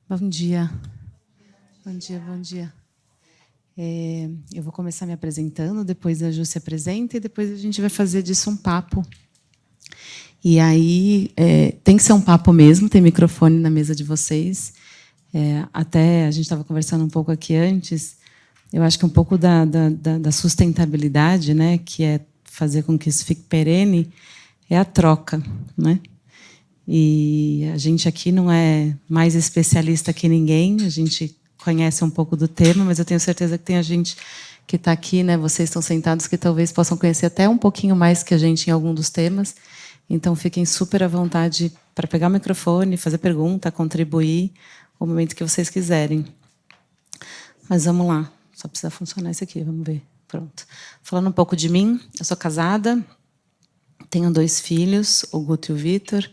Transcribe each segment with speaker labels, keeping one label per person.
Speaker 1: Bom dia. Bom dia, bom dia. Eu vou começar me apresentando, depois a Ju se apresenta e depois a gente vai fazer disso um papo. E aí, tem que ser um papo mesmo, tem microfone na mesa de vocês. Até a gente estava conversando um pouco aqui antes, eu acho que um pouco da sustentabilidade, né, que é fazer com que isso fique perene, é a troca, né? E a gente aqui não é mais especialista que ninguém, a gente conhece um pouco do tema, mas eu tenho certeza que tem a gente que está aqui, né? Vocês estão sentados que talvez possam conhecer até um pouquinho mais que a gente em algum dos temas. Então fiquem super à vontade para pegar o microfone, fazer pergunta, contribuir, o momento que vocês quiserem. Mas vamos lá, só precisa funcionar isso aqui, vamos ver. Pronto. Falando um pouco de mim, eu sou casada, tenho 2 filhos, o Guto e o Vitor,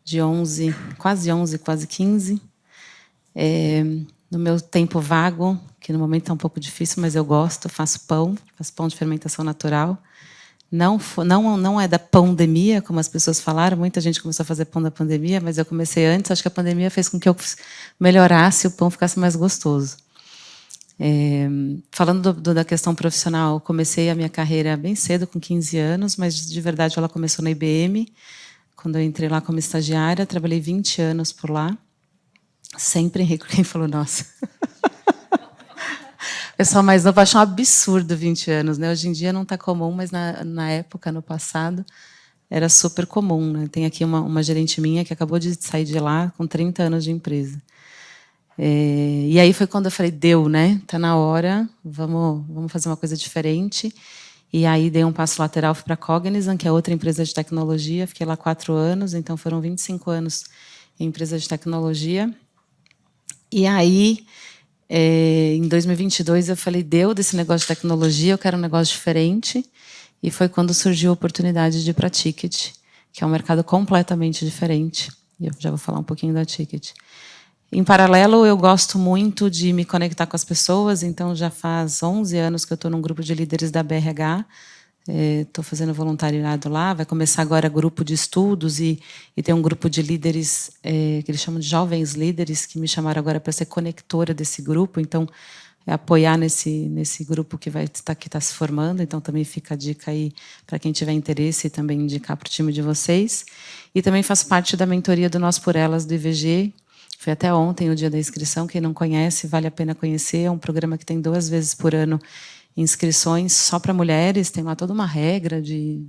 Speaker 1: de 11, quase 15. No meu tempo vago, que no momento está um pouco difícil, mas eu gosto, faço pão de fermentação natural. Não é da pandemia, como as pessoas falaram, muita gente começou a fazer pão da pandemia, mas eu comecei antes, acho que a pandemia fez com que eu melhorasse e o pão ficasse mais gostoso. Falando da questão profissional, comecei a minha carreira bem cedo, com 15 anos, mas de verdade ela começou na IBM, quando eu entrei lá como estagiária, trabalhei 20 anos por lá. Sempre rico. Quem falou, nossa. O pessoal mais novo acha um absurdo 20 anos, né? Hoje em dia não está comum, mas na época, no passado, era super comum, né? Tem aqui uma gerente minha que acabou de sair de lá com 30 anos de empresa. E aí foi quando eu falei, deu, né? Está na hora, vamos fazer uma coisa diferente. E aí dei um passo lateral, fui para a Cognizant, que é outra empresa de tecnologia. Fiquei lá 4 anos, então foram 25 anos em empresa de tecnologia. E aí, em 2022, eu falei, deu desse negócio de tecnologia, eu quero um negócio diferente. E foi quando surgiu a oportunidade de ir para a Ticket, que é um mercado completamente diferente. E eu já vou falar um pouquinho da Ticket. Em paralelo, eu gosto muito de me conectar com as pessoas, então já faz 11 anos que eu estou num grupo de líderes da BRH. Estou fazendo voluntariado lá, vai começar agora grupo de estudos e tem um grupo de líderes que eles chamam de jovens líderes, que me chamaram agora para ser conectora desse grupo, então apoiar nesse grupo que está se formando, então também fica a dica aí para quem tiver interesse e também indicar para o time de vocês. E também faço parte da mentoria do Nós por Elas, do IVG. Foi até ontem o dia da inscrição, quem não conhece, vale a pena conhecer, é um programa que tem 2 vezes por ano inscrições só para mulheres, tem lá toda uma regra de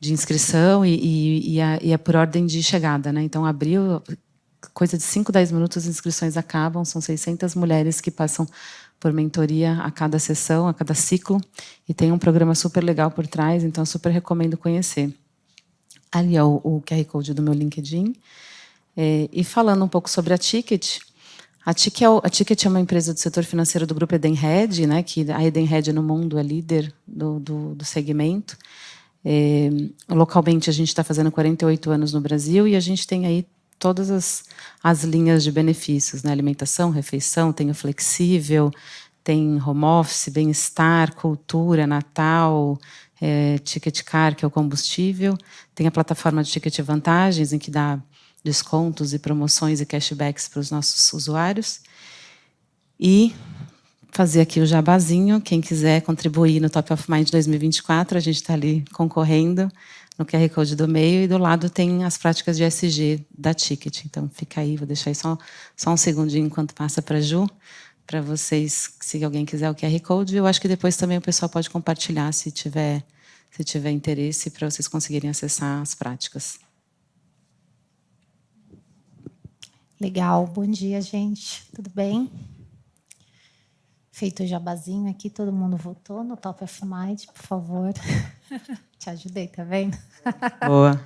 Speaker 1: inscrição e é por ordem de chegada, né? Então, abriu, coisa de 5, 10 minutos, as inscrições acabam, são 600 mulheres que passam por mentoria a cada sessão, a cada ciclo, e tem um programa super legal por trás, então super recomendo conhecer. Ali é o QR Code do meu LinkedIn. E falando um pouco sobre a Ticket, a Ticket é uma empresa do setor financeiro do grupo Edenred, né, que a Edenred no mundo é líder do segmento. Localmente, a gente está fazendo 48 anos no Brasil e a gente tem aí todas as linhas de benefícios, né, alimentação, refeição, tem o flexível, tem home office, bem-estar, cultura, Natal, Ticket Car, que é o combustível, tem a plataforma de Ticket Vantagens, em que dá descontos e promoções e cashbacks para os nossos usuários. E fazer aqui o jabazinho, quem quiser contribuir no Top of Mind 2024, a gente está ali concorrendo no QR Code do meio, e do lado tem as práticas de ESG da Ticket. Então, fica aí, vou deixar aí só um segundinho enquanto passa para a Ju, para vocês, se alguém quiser o QR Code. Eu acho que depois também o pessoal pode compartilhar, se tiver interesse, para vocês conseguirem acessar as práticas.
Speaker 2: Legal, bom dia, gente. Tudo bem? Feito o jabazinho aqui, todo mundo votou no Top of Mind, por favor. Te ajudei, tá vendo?
Speaker 1: Boa.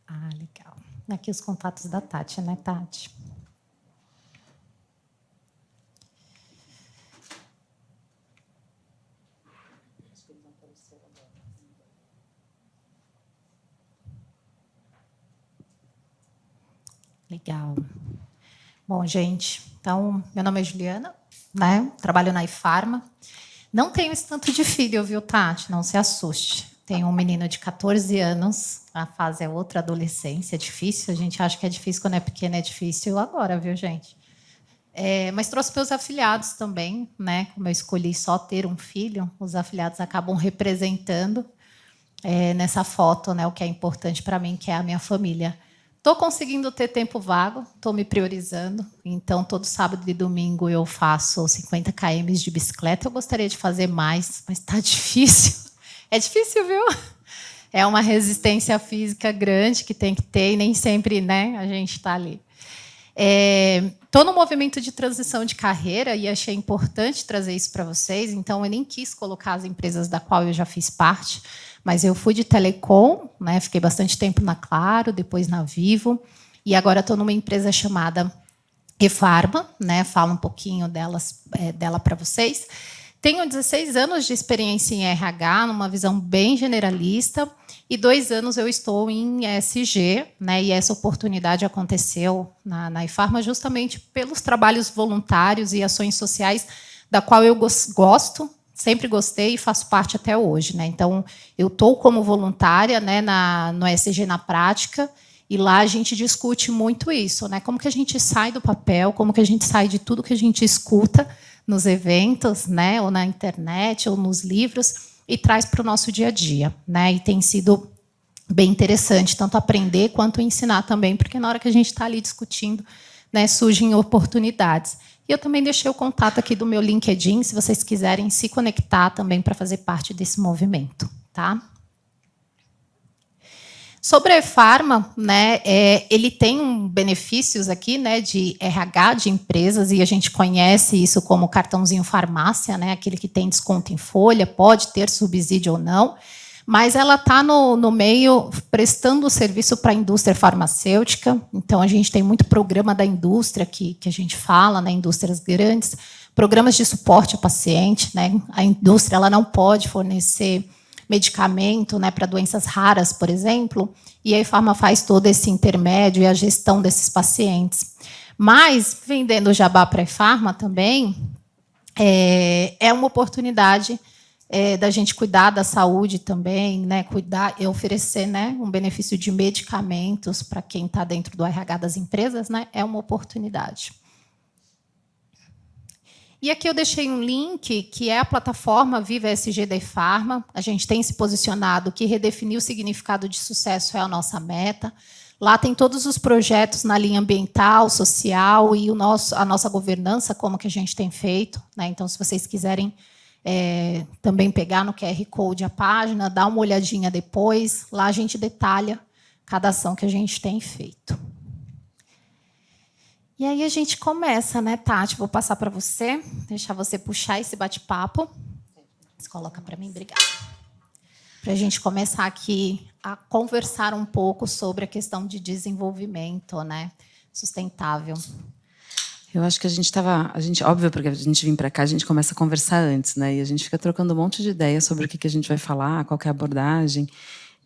Speaker 2: Legal. Aqui os contatos da Tati, né, Tati? Legal. Bom, gente, então, meu nome é Juliana, né? Trabalho na iPharma. Não tenho esse tanto de filho, viu, Tati? Não se assuste. Tenho um menino de 14 anos, a fase é outra adolescência, é difícil, a gente acha que é difícil quando é pequeno, é difícil agora, viu, gente? Mas trouxe meus afilhados também, né? Como eu escolhi só ter um filho, os afilhados acabam representando nessa foto, né, o que é importante para mim, que é a minha família. Estou conseguindo ter tempo vago, estou me priorizando. Então, todo sábado e domingo eu faço 50 km de bicicleta. Eu gostaria de fazer mais, mas está difícil. É difícil, viu? É uma resistência física grande que tem que ter e nem sempre, né, a gente está ali. Estou no movimento de transição de carreira e achei importante trazer isso para vocês. Então, eu nem quis colocar as empresas da qual eu já fiz parte, mas eu fui de telecom, né, fiquei bastante tempo na Claro, depois na Vivo, e agora estou numa empresa chamada eFarma, né, falo um pouquinho dela para vocês. Tenho 16 anos de experiência em RH, numa visão bem generalista, e 2 anos eu estou em ESG, né, e essa oportunidade aconteceu na eFarma justamente pelos trabalhos voluntários e ações sociais da qual eu gosto, sempre gostei e faço parte até hoje, né? Então, eu estou como voluntária, né, no ESG na prática, e lá a gente discute muito isso, né? Como que a gente sai do papel, como que a gente sai de tudo que a gente escuta nos eventos, né, ou na internet, ou nos livros, e traz para o nosso dia a dia, né? E tem sido bem interessante, tanto aprender quanto ensinar também, porque na hora que a gente está ali discutindo, né, surgem oportunidades. E eu também deixei o contato aqui do meu LinkedIn, se vocês quiserem se conectar também para fazer parte desse movimento, tá? Sobre a eFarma, né, ele tem benefícios aqui, né, de RH de empresas, e a gente conhece isso como cartãozinho farmácia, né, aquele que tem desconto em folha, pode ter subsídio ou não, mas ela está no meio prestando serviço para a indústria farmacêutica. Então, a gente tem muito programa da indústria que a gente fala, né, indústrias grandes, programas de suporte ao paciente. Né, a indústria ela não pode fornecer medicamento, né, para doenças raras, por exemplo, e a eFarma faz todo esse intermédio e a gestão desses pacientes. Mas, vendendo jabá para a eFarma também, é uma oportunidade da gente cuidar da saúde também, né, cuidar e oferecer, né, um benefício de medicamentos para quem está dentro do RH das empresas, né, é uma oportunidade. E aqui eu deixei um link, que é a plataforma Viva ESG da eFarma. A gente tem se posicionado que redefinir o significado de sucesso é a nossa meta. Lá tem todos os projetos na linha ambiental, social e a nossa governança, como que a gente tem feito. Né? Então, se vocês quiserem também pegar no QR Code a página, dar uma olhadinha depois, lá a gente detalha cada ação que a gente tem feito. E aí a gente começa, né, Tati? Vou passar para você, deixar você puxar esse bate-papo. Você coloca para mim, obrigada. Para a gente começar aqui a conversar um pouco sobre a questão de desenvolvimento, né, sustentável.
Speaker 1: Eu acho que óbvio, porque a gente vem para cá, a gente começa a conversar antes, né? E a gente fica trocando um monte de ideias sobre o que a gente vai falar, qual que é a abordagem.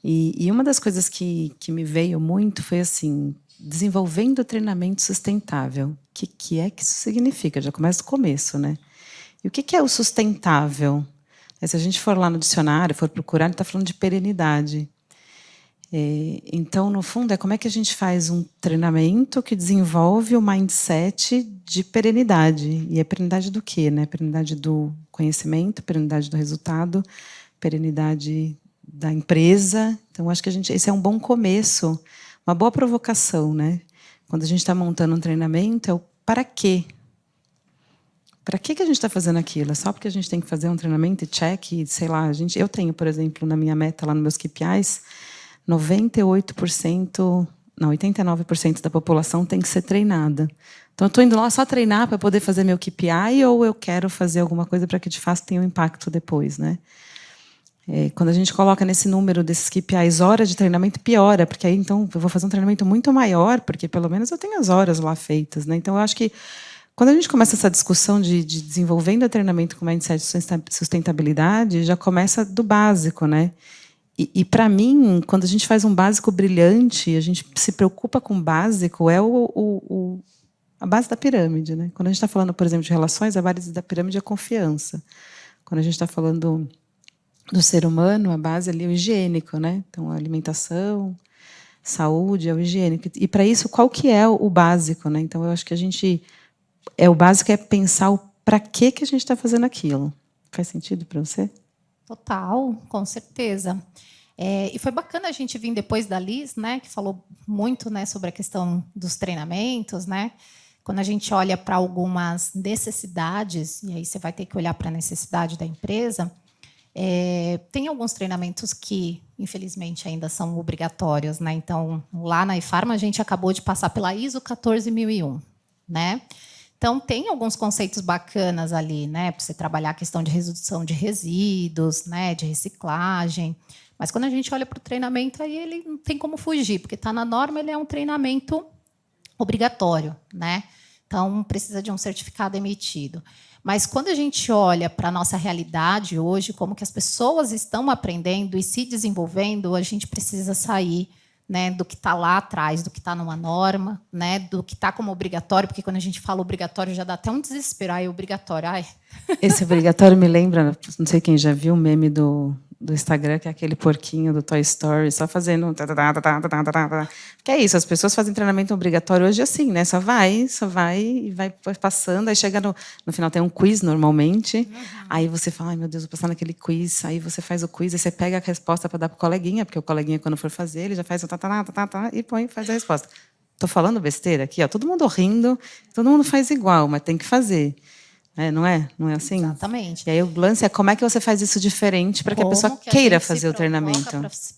Speaker 1: E uma das coisas que me veio muito foi assim, desenvolvendo treinamento sustentável. O que é que isso significa? Já começa do começo, né? E o que é o sustentável? Se a gente for lá no dicionário, for procurar, ele está falando de perenidade. Então, no fundo, como é que a gente faz um treinamento que desenvolve o mindset de perenidade. E a perenidade do quê? Né? Perenidade do conhecimento, perenidade do resultado, perenidade da empresa. Então, acho que esse é um bom começo, uma boa provocação, né? Quando a gente está montando um treinamento, é o para quê? Para que a gente está fazendo aquilo? É só porque a gente tem que fazer um treinamento e check, sei lá, eu tenho, por exemplo, na minha meta, lá nos meus KPIs, 98%, não, 89% da população tem que ser treinada. Então, eu estou indo lá só treinar para poder fazer meu KPI ou eu quero fazer alguma coisa para que, de fato, tenha um impacto depois, né? Quando a gente coloca nesse número desses KPIs horas de treinamento, piora, porque aí, então, eu vou fazer um treinamento muito maior, porque, pelo menos, eu tenho as horas lá feitas, né? Então, eu acho que, quando a gente começa essa discussão de desenvolvendo o treinamento com mindset de sustentabilidade, já começa do básico, né? E para mim, quando a gente faz um básico brilhante, a gente se preocupa com o básico, a base da pirâmide, né? Quando a gente está falando, por exemplo, de relações, a base da pirâmide é a confiança. Quando a gente está falando do ser humano, a base ali é o higiênico, né? Então, a alimentação, saúde, é o higiênico. E, para isso, qual que é o básico, né? Então, eu acho que a gente... o básico é pensar o para que a gente está fazendo aquilo. Faz sentido para você?
Speaker 2: Total, com certeza. E foi bacana a gente vir depois da Liz, né, que falou muito, né, sobre a questão dos treinamentos, né? Quando a gente olha para algumas necessidades, e aí você vai ter que olhar para a necessidade da empresa, tem alguns treinamentos que, infelizmente, ainda são obrigatórios, né? Então, lá na Efarma, a gente acabou de passar pela ISO 14001, né? Então, tem alguns conceitos bacanas ali, né? Para você trabalhar a questão de redução de resíduos, né? De reciclagem. Mas quando a gente olha para o treinamento, aí ele não tem como fugir, porque está na norma, ele é um treinamento obrigatório, né? Então, precisa de um certificado emitido. Mas quando a gente olha para a nossa realidade hoje, como que as pessoas estão aprendendo e se desenvolvendo, a gente precisa sair, né, do que está lá atrás, do que está numa norma, né, do que está como obrigatório, porque quando a gente fala obrigatório já dá até um desespero, é obrigatório. Ai.
Speaker 1: Esse obrigatório me lembra, não sei quem já viu o meme do Instagram, que é aquele porquinho do Toy Story, só fazendo... Que é isso, as pessoas fazem treinamento obrigatório hoje assim, né? Só vai e vai passando, aí chega no final tem um quiz normalmente, aí você fala, ai meu Deus, vou passar naquele quiz, aí você faz o quiz, aí você pega a resposta para dar para o coleguinha, porque o coleguinha, quando for fazer, ele já faz o e faz a resposta. Estou falando besteira aqui, ó, todo mundo rindo, todo mundo faz igual, mas tem que fazer. Não é? Não é assim?
Speaker 2: Exatamente.
Speaker 1: E aí o lance é como é que você faz isso diferente para que a pessoa queira fazer o treinamento.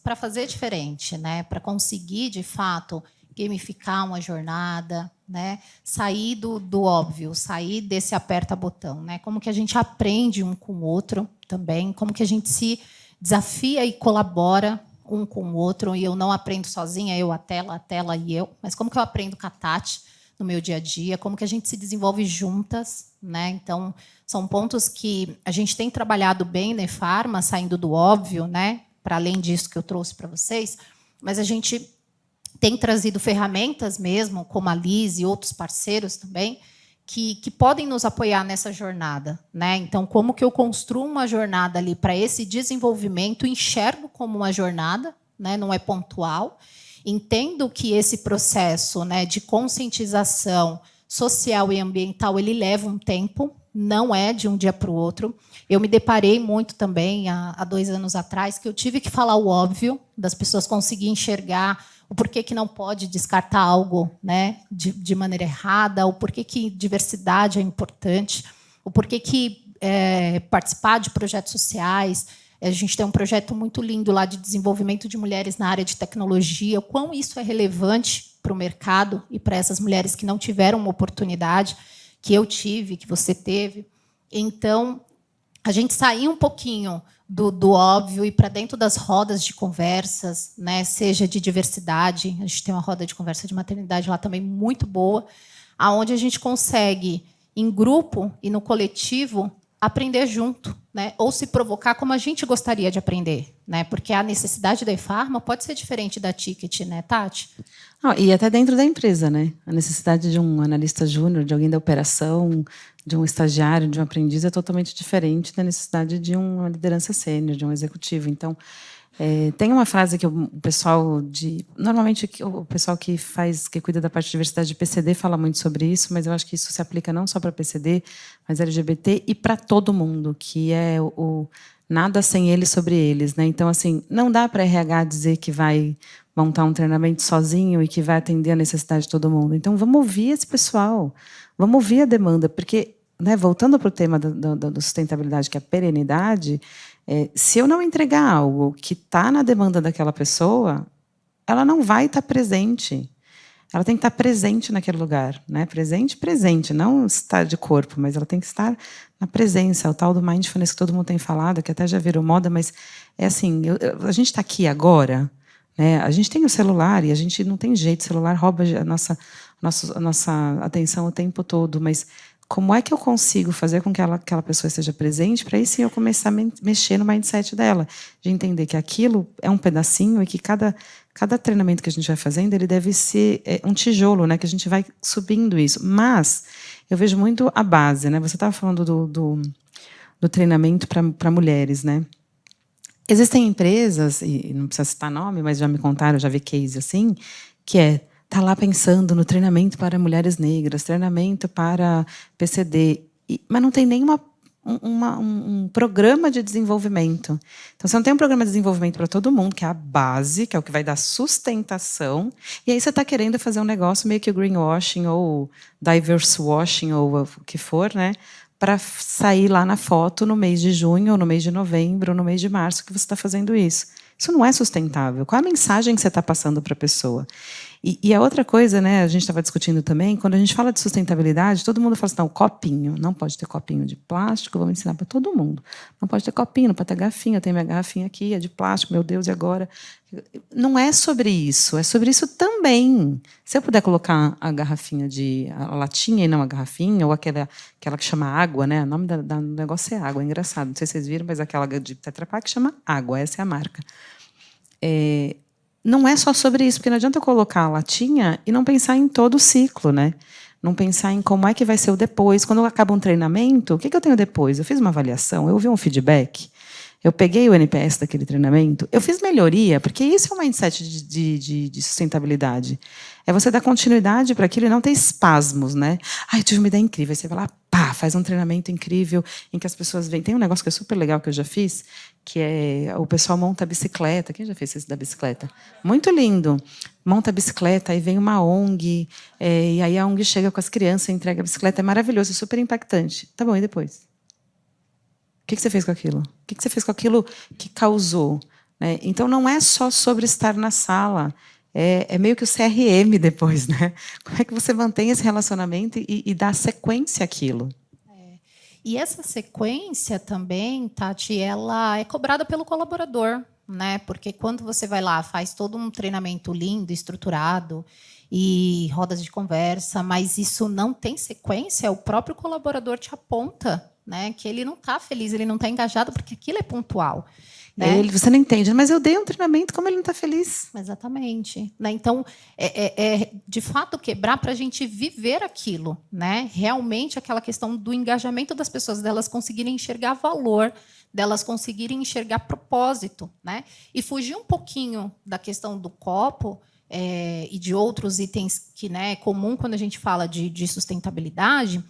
Speaker 2: Para fazer diferente, né? Para conseguir, de fato, gamificar uma jornada, né? Sair do óbvio, sair desse aperta-botão, né? Como que a gente aprende um com o outro também, como que a gente se desafia e colabora um com o outro, e eu não aprendo sozinha, a tela e eu, mas como que eu aprendo com a Tati no meu dia a dia, como que a gente se desenvolve juntas, né? Então, são pontos que a gente tem trabalhado bem na Efarma, saindo do óbvio, né? Para além disso que eu trouxe para vocês, mas a gente tem trazido ferramentas mesmo, como a Liz e outros parceiros também, que podem nos apoiar nessa jornada, né? Então, como que eu construo uma jornada ali para esse desenvolvimento, enxergo como uma jornada, né? Não é pontual. Entendo que esse processo, né, de conscientização social e ambiental, ele leva um tempo, não é de um dia para o outro. Eu me deparei muito também, há 2 anos atrás, que eu tive que falar o óbvio, das pessoas conseguirem enxergar o porquê que não pode descartar algo, né, de maneira errada, o porquê que diversidade é importante, o porquê que participar de projetos sociais. A gente tem um projeto muito lindo lá de desenvolvimento de mulheres na área de tecnologia, o quão isso é relevante para o mercado e para essas mulheres que não tiveram uma oportunidade, que eu tive, que você teve. Então, a gente sair um pouquinho do óbvio e para dentro das rodas de conversas, né, seja de diversidade, a gente tem uma roda de conversa de maternidade lá também muito boa, aonde a gente consegue, em grupo e no coletivo, aprender junto, né? Ou se provocar como a gente gostaria de aprender, né? Porque a necessidade da Efarma pode ser diferente da Ticket, né, Tati?
Speaker 1: E até dentro da empresa, né? A necessidade de um analista júnior, de alguém da operação, de um estagiário, de um aprendiz é totalmente diferente da necessidade de uma liderança sênior, de um executivo. Então, tem uma frase que o pessoal normalmente o pessoal que cuida da parte de diversidade de PCD fala muito sobre isso, mas eu acho que isso se aplica não só para PCD, mas LGBT e para todo mundo, que é o nada sem eles sobre eles, né? Então, assim, não dá para RH dizer que vai montar um treinamento sozinho e que vai atender a necessidade de todo mundo. Então, vamos ouvir esse pessoal, vamos ouvir a demanda, porque, né, voltando para o tema da sustentabilidade, que é a perenidade, se eu não entregar algo que está na demanda daquela pessoa, ela não vai estar presente. Ela tem que estar presente naquele lugar, né? Presente, não estar de corpo, mas ela tem que estar na presença. O tal do mindfulness que todo mundo tem falado, que até já virou moda, mas é assim, a gente está aqui agora, né? A gente tem o celular e a gente não tem jeito, o celular rouba a nossa atenção o tempo todo, mas como é que eu consigo fazer com que aquela pessoa esteja presente para aí sim eu começar a mexer no mindset dela, de entender que aquilo é um pedacinho e que cada treinamento que a gente vai fazendo ele deve ser um tijolo, né, que a gente vai subindo isso. Mas eu vejo muito a base, né? Você estava falando do treinamento para mulheres, né? Existem empresas, e não precisa citar nome, mas já me contaram, já vi case assim, que tá lá pensando no treinamento para mulheres negras, treinamento para PCD, mas não tem nenhuma um programa de desenvolvimento. Então, você não tem um programa de desenvolvimento para todo mundo, que é a base, que é o que vai dar sustentação, e aí você está querendo fazer um negócio meio que greenwashing ou diverse washing, ou o que for, né? Para sair lá na foto no mês de junho, ou no mês de novembro, ou no mês de março, que você está fazendo isso. Isso não é sustentável. Qual a mensagem que você está passando para a pessoa? E a outra coisa, né, a gente estava discutindo também, quando a gente fala de sustentabilidade, todo mundo fala assim, não, copinho, não pode ter copinho de plástico, vamos ensinar para todo mundo. Não pode ter copinho, não pode ter garrafinha, eu tenho minha garrafinha aqui, é de plástico, meu Deus, e agora? Não é sobre isso, é sobre isso também. Se eu puder colocar a garrafinha a latinha e não a garrafinha, ou aquela que chama água, né? O nome do negócio é água, é engraçado. Não sei se vocês viram, mas aquela de Tetra Pak chama água, essa é a marca. Não é só sobre isso, porque não adianta eu colocar a latinha e não pensar em todo o ciclo, né? Não pensar em como é que vai ser o depois. Quando acaba um treinamento, o que eu tenho depois? Eu fiz uma avaliação, eu ouvi um feedback, eu peguei o NPS daquele treinamento, eu fiz melhoria, porque isso é um mindset de sustentabilidade. É você dar continuidade para aquilo e não ter espasmos, né? Eu tive uma ideia incrível. Aí você vai lá, pá, faz um treinamento incrível em que as pessoas vêm. Tem um negócio que é super legal que eu já fiz, que é o pessoal monta a bicicleta. Quem já fez esse da bicicleta? Muito lindo. Monta a bicicleta, aí vem uma ONG, e aí a ONG chega com as crianças, entrega a bicicleta. É maravilhoso, é super impactante. Tá bom, e depois? O que você fez com aquilo? O que você fez com aquilo que causou? Então, não é só sobre estar na sala. É meio que o CRM depois, né? Como é que você mantém esse relacionamento e dá sequência àquilo?
Speaker 2: E essa sequência também, Tati, ela é cobrada pelo colaborador, né? Porque quando você vai lá, faz todo um treinamento lindo, estruturado, e rodas de conversa, mas isso não tem sequência, o próprio colaborador te aponta, né, que ele não está feliz, ele não está engajado, porque aquilo é pontual. Né?
Speaker 1: Você não entende, mas eu dei um treinamento, como ele não está feliz?
Speaker 2: Exatamente. Né? Então, de fato quebrar para a gente viver aquilo, né? Realmente aquela questão do engajamento das pessoas, delas conseguirem enxergar valor, delas conseguirem enxergar propósito, né? E fugir um pouquinho da questão do copo e de outros itens que, né, é comum quando a gente fala de sustentabilidade.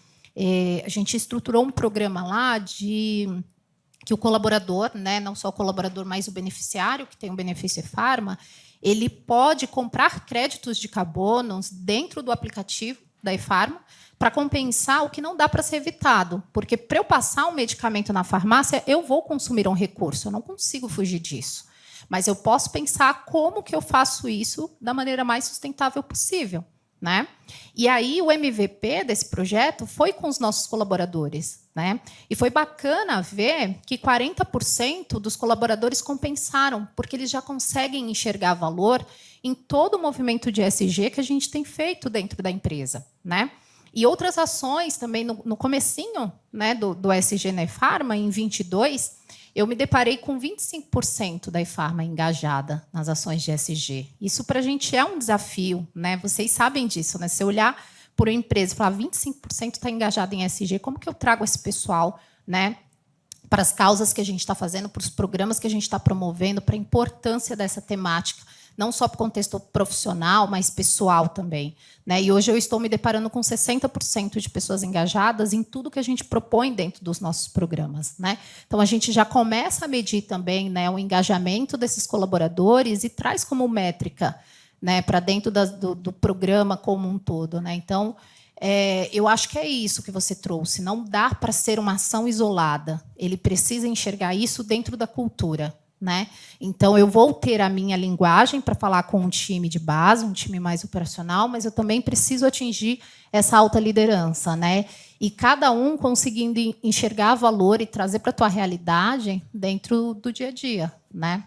Speaker 2: A gente estruturou um programa lá que o colaborador, né, não só o colaborador, mas o beneficiário, que tem o benefício e-Pharma, ele pode comprar créditos de carbonos dentro do aplicativo da e-Pharma para compensar o que não dá para ser evitado. Porque, para eu passar um medicamento na farmácia, eu vou consumir um recurso, eu não consigo fugir disso. Mas eu posso pensar como que eu faço isso da maneira mais sustentável possível. Né? E aí o MVP desse projeto foi com os nossos colaboradores. Né? E foi bacana ver que 40% dos colaboradores compensaram, porque eles já conseguem enxergar valor em todo o movimento de ESG que a gente tem feito dentro da empresa. Né? E outras ações também no comecinho, né, do ESG na e-Pharma, em 22, eu me deparei com 25% da e-Pharma engajada nas ações de ESG. Isso para a gente é um desafio, né? Vocês sabem disso, né? Se eu olhar por uma empresa e falar 25% está engajado em ESG, como que eu trago esse pessoal, né, para as causas que a gente está fazendo, para os programas que a gente está promovendo, para a importância dessa temática, não só para o contexto profissional, mas pessoal também. Né? E hoje eu estou me deparando com 60% de pessoas engajadas em tudo que a gente propõe dentro dos nossos programas. Né? Então, a gente já começa a medir também, né, o engajamento desses colaboradores e traz como métrica, né, para dentro do programa como um todo. Né? Então, eu acho que é isso que você trouxe. Não dá para ser uma ação isolada. Ele precisa enxergar isso dentro da cultura. Né? Então, eu vou ter a minha linguagem para falar com um time de base, um time mais operacional, mas eu também preciso atingir essa alta liderança. Né? E cada um conseguindo enxergar valor e trazer para a tua realidade dentro do dia a dia. Né?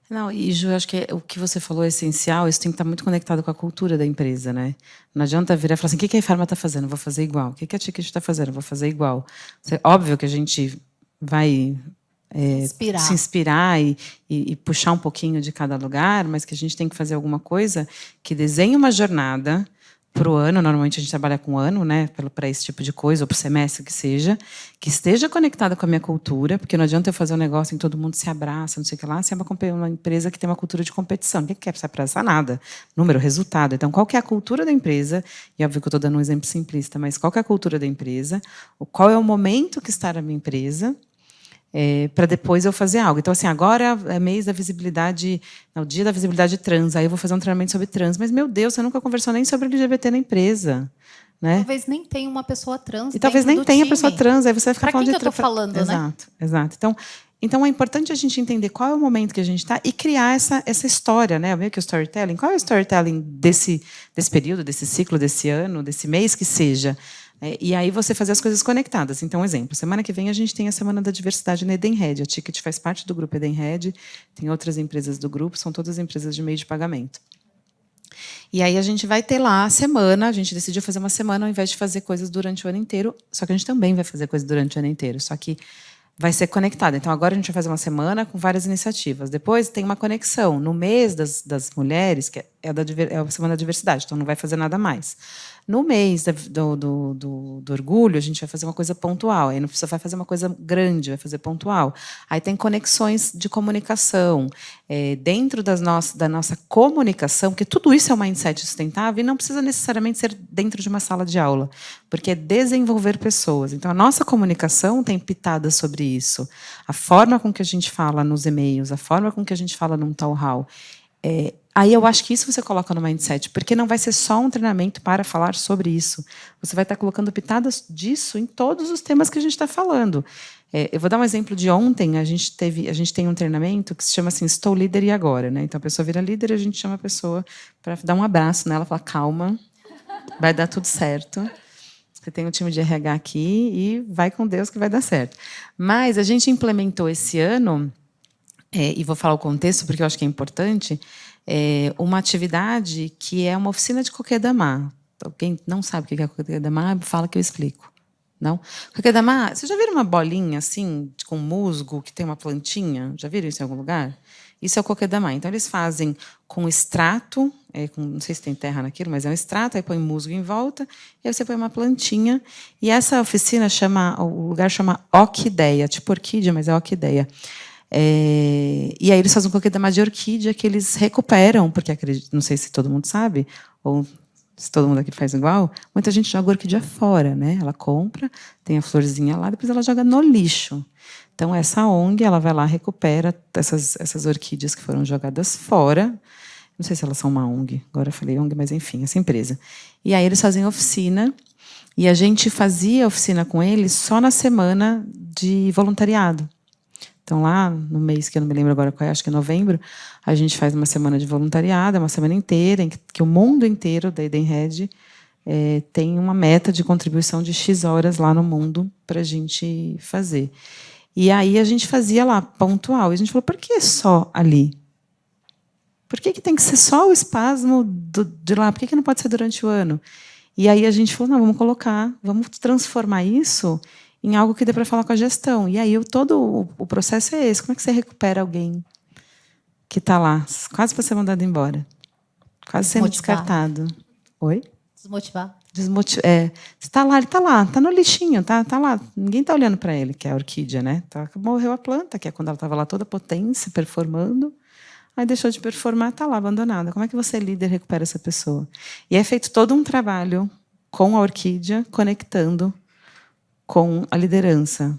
Speaker 1: Não, e Ju, acho que o que você falou é essencial, isso tem que estar muito conectado com a cultura da empresa, né? Não adianta virar e falar assim, o que a e-Pharma está fazendo? Vou fazer igual. O que a Ticket está fazendo? Vou fazer igual. Óbvio que a gente vai se inspirar e puxar um pouquinho de cada lugar, mas que a gente tem que fazer alguma coisa que desenhe uma jornada para o ano, normalmente a gente trabalha com ano, né, para esse tipo de coisa, ou para o semestre que esteja conectada com a minha cultura, porque não adianta eu fazer um negócio em que todo mundo se abraça, não sei o que lá, se é uma empresa que tem uma cultura de competição. Ninguém quer precisar abraçar nada. Número, resultado. Então, qual que é a cultura da empresa? E óbvio que eu estou dando um exemplo simplista, mas qual que é a cultura da empresa? Qual é o momento que está na minha empresa? Para depois eu fazer algo. Então, assim, agora é mês da visibilidade, é o dia da visibilidade trans, aí eu vou fazer um treinamento sobre trans. Mas, meu Deus, você nunca conversou nem sobre LGBT na empresa. Né?
Speaker 2: Talvez nem tenha uma pessoa trans
Speaker 1: e talvez nem tenha pessoa trans, aí você vai ficar
Speaker 2: pra
Speaker 1: falando
Speaker 2: que
Speaker 1: de...
Speaker 2: que eu tô falando,
Speaker 1: exato, né? Exato. Então, é importante a gente entender qual é o momento que a gente está e criar essa história, né? Meio que o storytelling. Qual é o storytelling desse período, desse ciclo, desse ano, desse mês que seja? E aí você fazer as coisas conectadas. Então, exemplo, semana que vem a gente tem a Semana da Diversidade na Edenred. A Ticket faz parte do grupo Edenred, tem outras empresas do grupo, são todas empresas de meio de pagamento. E aí a gente vai ter lá a semana, a gente decidiu fazer uma semana ao invés de fazer coisas durante o ano inteiro, só que a gente também vai fazer coisas durante o ano inteiro, só que vai ser conectada. Então, agora a gente vai fazer uma semana com várias iniciativas. Depois tem uma conexão. No mês das mulheres, que é a Semana da Diversidade, então não vai fazer nada mais. No mês do orgulho, a gente vai fazer uma coisa pontual. Aí não precisa vai fazer uma coisa grande, vai fazer pontual. Aí tem conexões de comunicação. Dentro da nossa comunicação, porque tudo isso é um mindset sustentável e não precisa necessariamente ser dentro de uma sala de aula, porque é desenvolver pessoas. Então, a nossa comunicação tem pitadas sobre isso. A forma com que a gente fala nos e-mails, a forma com que a gente fala num town hall. Aí eu acho que isso você coloca no mindset, porque não vai ser só um treinamento para falar sobre isso. Você vai estar colocando pitadas disso em todos os temas que a gente está falando. Eu vou dar um exemplo de ontem. A gente tem um treinamento que se chama assim, Estou Líder e Agora. Né? Então, a pessoa vira líder e a gente chama a pessoa para dar um abraço nela, falar, calma, vai dar tudo certo. Você tem um time de RH aqui e vai com Deus que vai dar certo. Mas a gente implementou esse ano, e vou falar o contexto porque eu acho que é importante, uma atividade que é uma oficina de kokedama. Quem não sabe o que é kokedama, fala que eu explico. Não? Kokedama, vocês já viram uma bolinha assim, com musgo, que tem uma plantinha? Já viram isso em algum lugar? Isso é o kokedama. Então, eles fazem com extrato, não sei se tem terra naquilo, mas é um extrato, aí põe musgo em volta, e aí você põe uma plantinha. E essa oficina o lugar chama Orquideia, tipo orquídea, mas é orquideia. E aí eles fazem um kokedama de orquídea que eles recuperam, porque não sei se todo mundo sabe, ou se todo mundo aqui faz igual, muita gente joga orquídea fora, né? Ela compra, tem a florzinha lá, depois ela joga no lixo. Então, essa ONG ela vai lá, recupera essas orquídeas que foram jogadas fora. Não sei se elas são uma ONG, agora eu falei ONG, mas enfim, essa empresa. E aí eles fazem oficina, e a gente fazia oficina com eles só na semana de voluntariado. Então, lá no mês, que eu não me lembro agora qual é, acho que é novembro, a gente faz uma semana de voluntariado, uma semana inteira, em que o mundo inteiro da Edenred tem uma meta de contribuição de X horas lá no mundo para a gente fazer. E aí a gente fazia lá, pontual. E a gente falou, por que só ali? Por que tem que ser só o espasmo de lá? Por que não pode ser durante o ano? E aí a gente falou, não, vamos transformar isso em algo que dê para falar com a gestão. E aí todo o processo é esse. Como é que você recupera alguém que está lá, quase para ser mandado embora? Quase sendo descartado. Oi?
Speaker 2: Desmotivado.
Speaker 1: Você está lá, ele está lá, está no lixinho, tá lá. Ninguém está olhando para ele, que é a orquídea, né? Morreu a planta, que é quando ela estava lá toda potência, performando. Aí deixou de performar, está lá, abandonada. Como é que você, líder, recupera essa pessoa? E é feito todo um trabalho com a orquídea, conectando com a liderança.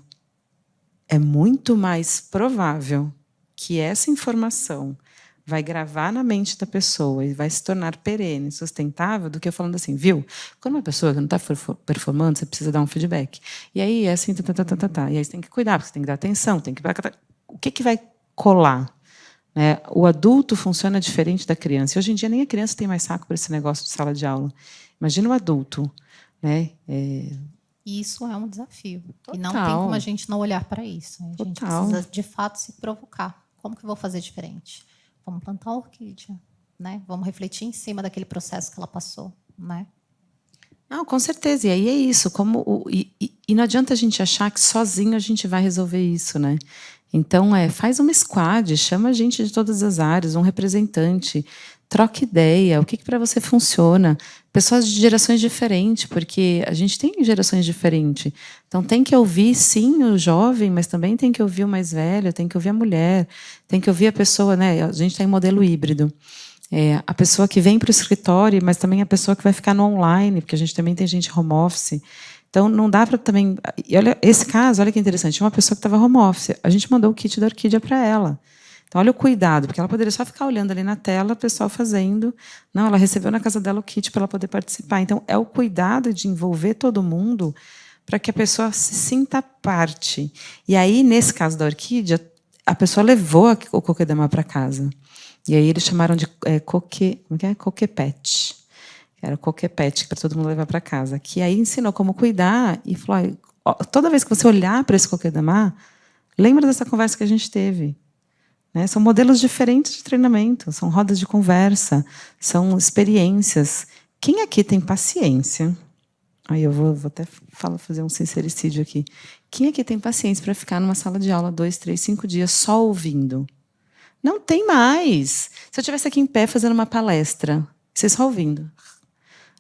Speaker 1: É muito mais provável que essa informação vai gravar na mente da pessoa e vai se tornar perene, sustentável, do que eu falando assim, viu? Quando uma pessoa que não está performando, você precisa dar um feedback. E aí é assim, E aí você tem que cuidar, porque você tem que dar atenção, tem que... O que vai colar? O adulto funciona diferente da criança. E hoje em dia nem a criança tem mais saco para esse negócio de sala de aula. Imagina o adulto.
Speaker 2: Isso é um desafio.
Speaker 1: Total.
Speaker 2: E não tem como a gente não olhar para isso. A gente precisa, de fato, se provocar. Como que eu vou fazer diferente? Vamos plantar uma orquídea, né? Vamos refletir em cima daquele processo que ela passou, né?
Speaker 1: Não, com certeza. E aí é isso. E não adianta a gente achar que sozinho a gente vai resolver isso, né? Então, faz uma squad, chama a gente de todas as áreas, um representante, troca ideia, o que para você funciona. Pessoas de gerações diferentes, porque a gente tem gerações diferentes. Então, tem que ouvir, sim, o jovem, mas também tem que ouvir o mais velho, tem que ouvir a mulher, tem que ouvir a pessoa, né? A gente tem modelo híbrido. A pessoa que vem para o escritório, mas também a pessoa que vai ficar no online, porque a gente também tem gente home office. Então, não dá para também... E olha, esse caso, olha que interessante, uma pessoa que estava home office, a gente mandou o kit da Orquídea para ela. Então, olha o cuidado, porque ela poderia só ficar olhando ali na tela, o pessoal fazendo. Não, ela recebeu na casa dela o kit para ela poder participar. Então, é o cuidado de envolver todo mundo para que a pessoa se sinta parte. E aí, nesse caso da Orquídea, a pessoa levou o coquedamá para casa. E aí eles chamaram de coquepet. Era o coquepet para todo mundo levar para casa. Que aí ensinou como cuidar e falou: ó, toda vez que você olhar para esse coquedamá, lembra dessa conversa que a gente teve. Né? São modelos diferentes de treinamento, são rodas de conversa, são experiências. Quem aqui tem paciência? Aí eu vou até fazer um sincericídio aqui. Quem aqui tem paciência para ficar numa sala de aula 2, 3, 5 dias só ouvindo? Não tem mais. Se eu estivesse aqui em pé fazendo uma palestra, vocês só ouvindo.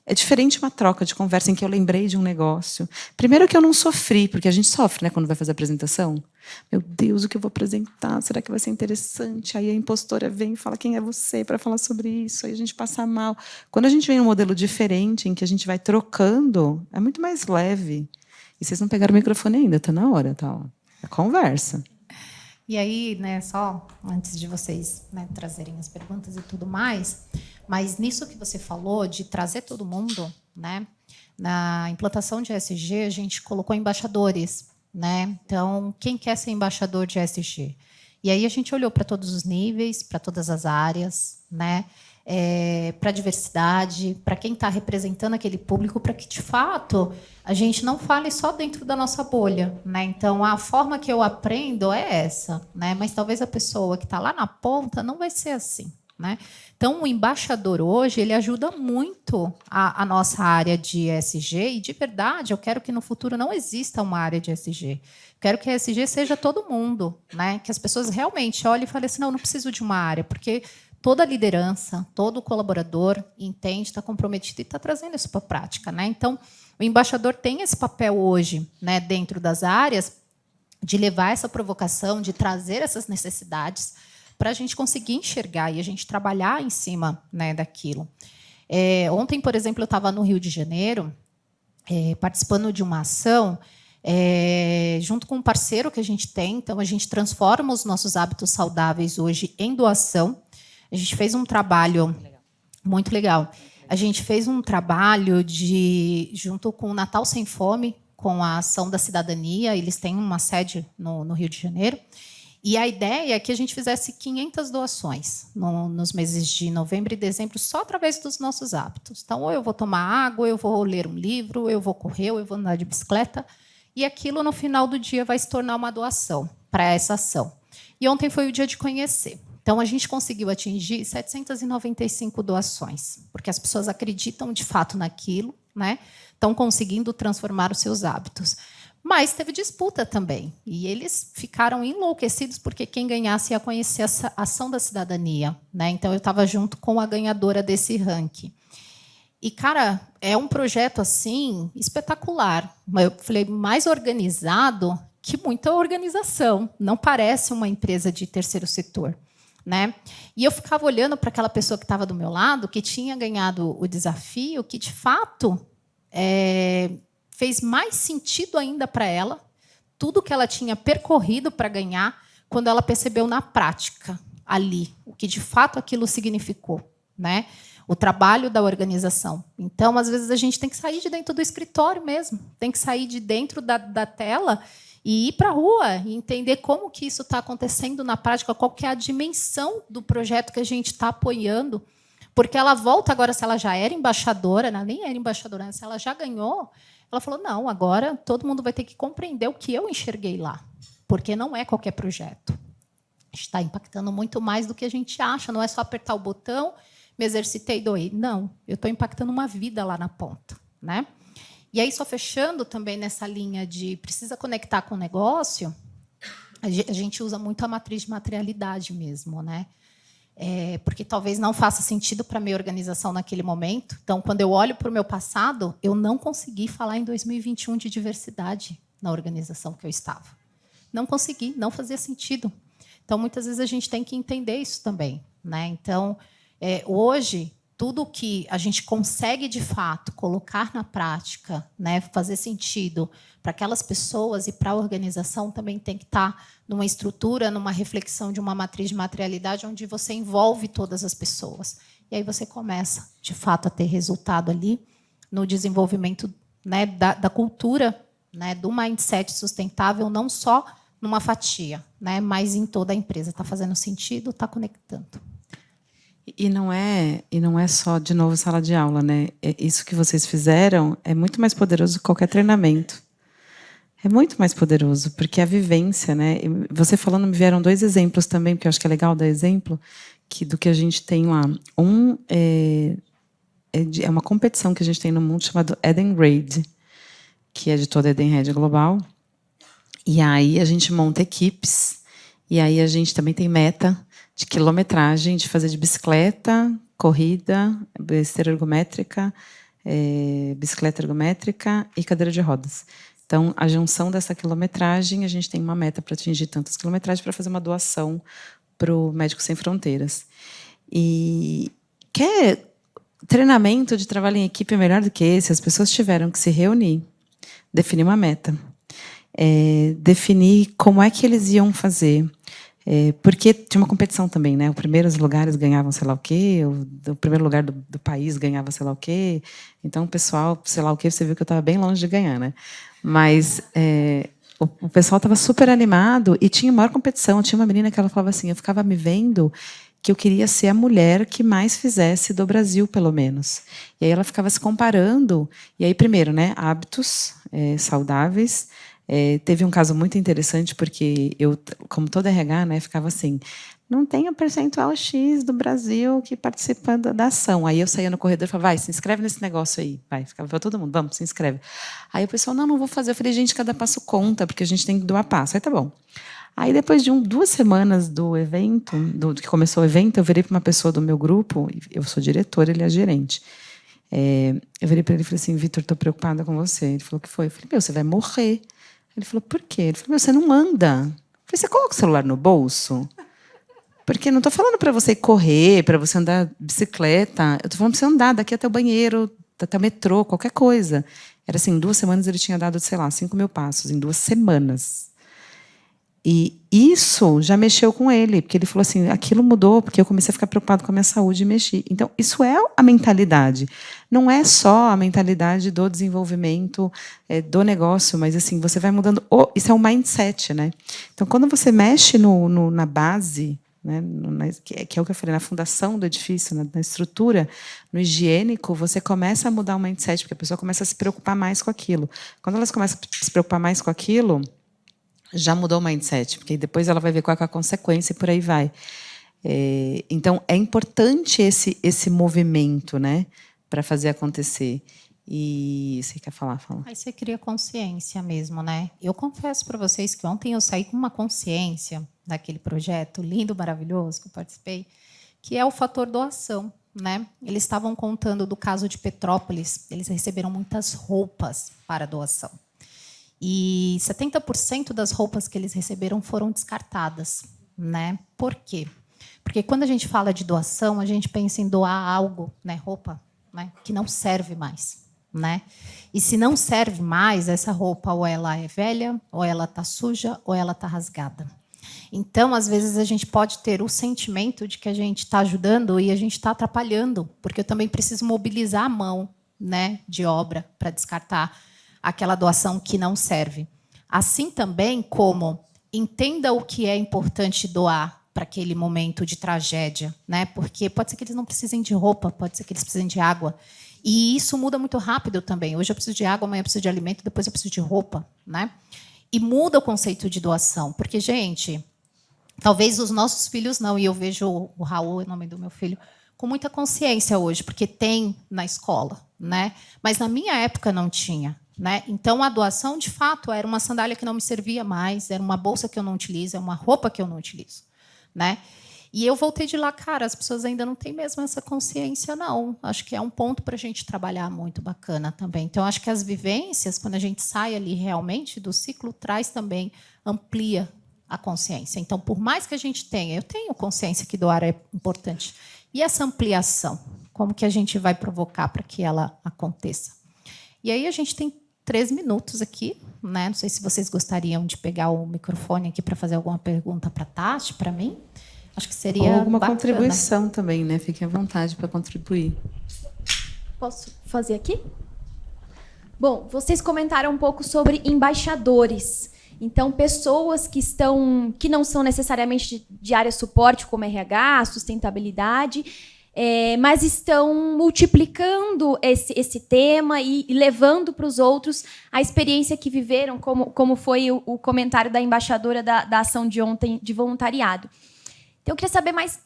Speaker 1: É diferente uma troca de conversa em que eu lembrei de um negócio. Primeiro que eu não sofri, porque a gente sofre, né, quando vai fazer a apresentação. Meu Deus, o que eu vou apresentar? Será que vai ser interessante? Aí a impostora vem e fala: quem é você para falar sobre isso? Aí a gente passa mal. Quando a gente vem num modelo diferente, em que a gente vai trocando, é muito mais leve. E vocês não pegaram o microfone ainda, está na hora. Tá? É conversa.
Speaker 2: E aí, né, só antes de vocês, né, trazerem as perguntas e tudo mais, mas nisso que você falou de trazer todo mundo, né, na implantação de ESG, a gente colocou embaixadores, né? Então, quem quer ser embaixador de ESG? E aí a gente olhou para todos os níveis, para todas as áreas, né? Para a diversidade, para quem está representando aquele público, para que, de fato, a gente não fale só dentro da nossa bolha. Né? Então, a forma que eu aprendo é essa, né? Mas talvez a pessoa que está lá na ponta não vai ser assim. Né? Então, o embaixador hoje ele ajuda muito a nossa área de ESG, e, de verdade, eu quero que no futuro não exista uma área de ESG. Quero que a ESG seja todo mundo, né? Que as pessoas realmente olhem e falem assim: não preciso de uma área, porque toda liderança, todo colaborador entende, está comprometido e está trazendo isso para a prática. Né? Então, o embaixador tem esse papel hoje, né, dentro das áreas, de levar essa provocação, de trazer essas necessidades para a gente conseguir enxergar e a gente trabalhar em cima, né, daquilo. Ontem, por exemplo, eu estava no Rio de Janeiro, participando de uma ação, junto com um parceiro que a gente tem. Então, a gente transforma os nossos hábitos saudáveis hoje em doação. A gente fez um trabalho muito legal. A gente fez um trabalho junto com o Natal Sem Fome, com a Ação da Cidadania. Eles têm uma sede no Rio de Janeiro. E a ideia é que a gente fizesse 500 doações nos meses de novembro e dezembro, só através dos nossos hábitos. Então, ou eu vou tomar água, ou eu vou ler um livro, ou eu vou correr, ou eu vou andar de bicicleta. E aquilo, no final do dia, vai se tornar uma doação para essa ação. E ontem foi o dia de conhecer. Então, a gente conseguiu atingir 795 doações, porque as pessoas acreditam, de fato, naquilo, né? Estão conseguindo transformar os seus hábitos. Mas teve disputa também, e eles ficaram enlouquecidos, porque quem ganhasse ia conhecer essa ação da cidadania. Né? Então, eu estava junto com a ganhadora desse ranking. E, cara, é um projeto assim espetacular. Eu falei, mais organizado que muita organização. Não parece uma empresa de terceiro setor. Né? E eu ficava olhando para aquela pessoa que estava do meu lado, que tinha ganhado o desafio, que, de fato, fez mais sentido ainda para ela tudo que ela tinha percorrido para ganhar, quando ela percebeu na prática, ali, o que, de fato, aquilo significou. Né? O trabalho da organização. Então, às vezes, a gente tem que sair de dentro do escritório mesmo, tem que sair de dentro da tela e ir para a rua e entender como que isso está acontecendo na prática, qual que é a dimensão do projeto que a gente está apoiando, porque ela volta agora, se ela já era embaixadora, ela nem era embaixadora, se ela já ganhou, ela falou, não, agora todo mundo vai ter que compreender o que eu enxerguei lá, porque não é qualquer projeto. Está impactando muito mais do que a gente acha, não é só apertar o botão, me exercitei e doei. Não, eu estou impactando uma vida lá na ponta. Né? E aí, só fechando também nessa linha de precisa conectar com o negócio, a gente usa muito a matriz de materialidade mesmo. Né? porque talvez não faça sentido para a minha organização naquele momento. Então, quando eu olho para o meu passado, eu não consegui falar em 2021 de diversidade na organização que eu estava. Não consegui, não fazia sentido. Então, muitas vezes, a gente tem que entender isso também, né? Então, hoje, tudo que a gente consegue, de fato, colocar na prática, né, fazer sentido para aquelas pessoas e para a organização, também tem que estar numa estrutura, numa reflexão de uma matriz de materialidade, onde você envolve todas as pessoas. E aí você começa, de fato, a ter resultado ali no desenvolvimento, né, da cultura, né, do mindset sustentável, não só numa fatia, né, mas em toda a empresa. Está fazendo sentido, está conectando.
Speaker 1: E não é só, de novo, sala de aula, né? Isso que vocês fizeram é muito mais poderoso que qualquer treinamento. É muito mais poderoso, porque a vivência, né? Você falando, me vieram 2 exemplos também, porque eu acho que é legal dar exemplo, do que a gente tem lá. É uma competição que a gente tem no mundo chamado Eden Raid, que é de toda a Eden Red Global. E aí a gente monta equipes, e aí a gente também tem meta de quilometragem, de fazer de bicicleta, corrida, esteira ergométrica, bicicleta ergométrica e cadeira de rodas. Então, a junção dessa quilometragem, a gente tem uma meta para atingir tantas quilometragens para fazer uma doação para o Médicos Sem Fronteiras. E quer treinamento de trabalho em equipe melhor do que esse? As pessoas tiveram que se reunir, definir uma meta, definir como é que eles iam fazer. Porque tinha uma competição também, né? Os primeiros lugares ganhavam sei lá o quê, o primeiro lugar do país ganhava sei lá o quê. Então, o pessoal, sei lá o quê, você viu que eu estava bem longe de ganhar, né? Mas o pessoal estava super animado e tinha maior competição. Tinha uma menina que ela falava assim, eu ficava me vendo que eu queria ser a mulher que mais fizesse do Brasil, pelo menos. E aí ela ficava se comparando. E aí, primeiro, né, hábitos saudáveis. Teve um caso muito interessante, porque eu, como toda RH, né, ficava assim, não tem o percentual X do Brasil que participa da ação. Aí eu saía no corredor e falava, vai, se inscreve nesse negócio aí. Vai, ficava para todo mundo, vamos, se inscreve. Aí o pessoal, não vou fazer. Eu falei, gente, cada passo conta, porque a gente tem que doar passo. Aí tá bom. Aí, depois de 2 semanas do evento, que começou o evento, eu virei para uma pessoa do meu grupo, eu sou diretora, ele é gerente. Eu virei para ele e falei assim, Vitor, estou preocupada com você. Ele falou, o que foi? Eu falei, meu, você vai morrer. Ele falou, por quê? Ele falou, meu, você não anda. Eu falei, você coloca o celular no bolso? Porque não estou falando para você correr, para você andar de bicicleta. Eu estou falando para você andar daqui até o banheiro, até o metrô, qualquer coisa. Era assim, em 2 semanas ele tinha dado, sei lá, 5.000 passos, em 2 semanas. E isso já mexeu com ele, porque ele falou assim, aquilo mudou, porque eu comecei a ficar preocupado com a minha saúde e mexi. Então, isso é a mentalidade. Não é só a mentalidade do desenvolvimento do negócio, mas assim, você vai mudando. Isso é um mindset, né? Então, quando você mexe na base, né, que é o que eu falei, na fundação do edifício, na estrutura, no higiênico, você começa a mudar o mindset, porque a pessoa começa a se preocupar mais com aquilo. Quando elas começam a se preocupar mais com aquilo, já mudou o mindset, porque depois ela vai ver qual é a consequência e por aí vai. Então, é importante esse movimento, né, para fazer acontecer. E você quer falar? Fala.
Speaker 2: Aí você cria consciência mesmo, né? Eu confesso para vocês que ontem eu saí com uma consciência daquele projeto lindo, maravilhoso que eu participei, que é o fator doação, né? Eles estavam contando do caso de Petrópolis, eles receberam muitas roupas para doação. E 70% das roupas que eles receberam foram descartadas, né? Por quê? Porque quando a gente fala de doação, a gente pensa em doar algo, né, roupa, né, que não serve mais, né? E se não serve mais, essa roupa ou ela é velha, ou ela está suja, ou ela está rasgada. Então, às vezes, a gente pode ter o sentimento de que a gente está ajudando e a gente está atrapalhando, porque eu também preciso mobilizar a mão, né, de obra para descartar aquela doação que não serve. Assim também como entenda o que é importante doar para aquele momento de tragédia, né? Porque pode ser que eles não precisem de roupa, pode ser que eles precisem de água. E isso muda muito rápido também. Hoje eu preciso de água, amanhã eu preciso de alimento, depois eu preciso de roupa, né? E muda o conceito de doação, porque, gente, talvez os nossos filhos não, e eu vejo o Raul, é o nome do meu filho, com muita consciência hoje, porque tem na escola, né? Mas na minha época não tinha. Né? Então, a doação, de fato, era uma sandália que não me servia mais, era uma bolsa que eu não utilizo, é uma roupa que eu não utilizo. Né? E eu voltei de lá, cara, as pessoas ainda não têm mesmo essa consciência, não. Acho que é um ponto para a gente trabalhar muito bacana também. Então, acho que as vivências, quando a gente sai ali realmente do ciclo, traz também, amplia a consciência. Então, por mais que a gente tenha, eu tenho consciência que doar é importante. E essa ampliação, como que a gente vai provocar para que ela aconteça? E aí a gente tem 3 minutos aqui, né? Não sei se vocês gostariam de pegar o microfone aqui para fazer alguma pergunta para a Tati, para mim. Acho que seria
Speaker 1: ou alguma
Speaker 2: bacana.
Speaker 1: contribuição também, né? Fiquem à vontade para contribuir.
Speaker 3: Posso fazer aqui? Bom, vocês comentaram um pouco sobre embaixadores. Então, pessoas que não são necessariamente de área suporte, como RH, sustentabilidade, mas estão multiplicando esse tema e levando para os outros a experiência que viveram, como foi o comentário da embaixadora da ação de ontem de voluntariado. Então, eu queria saber mais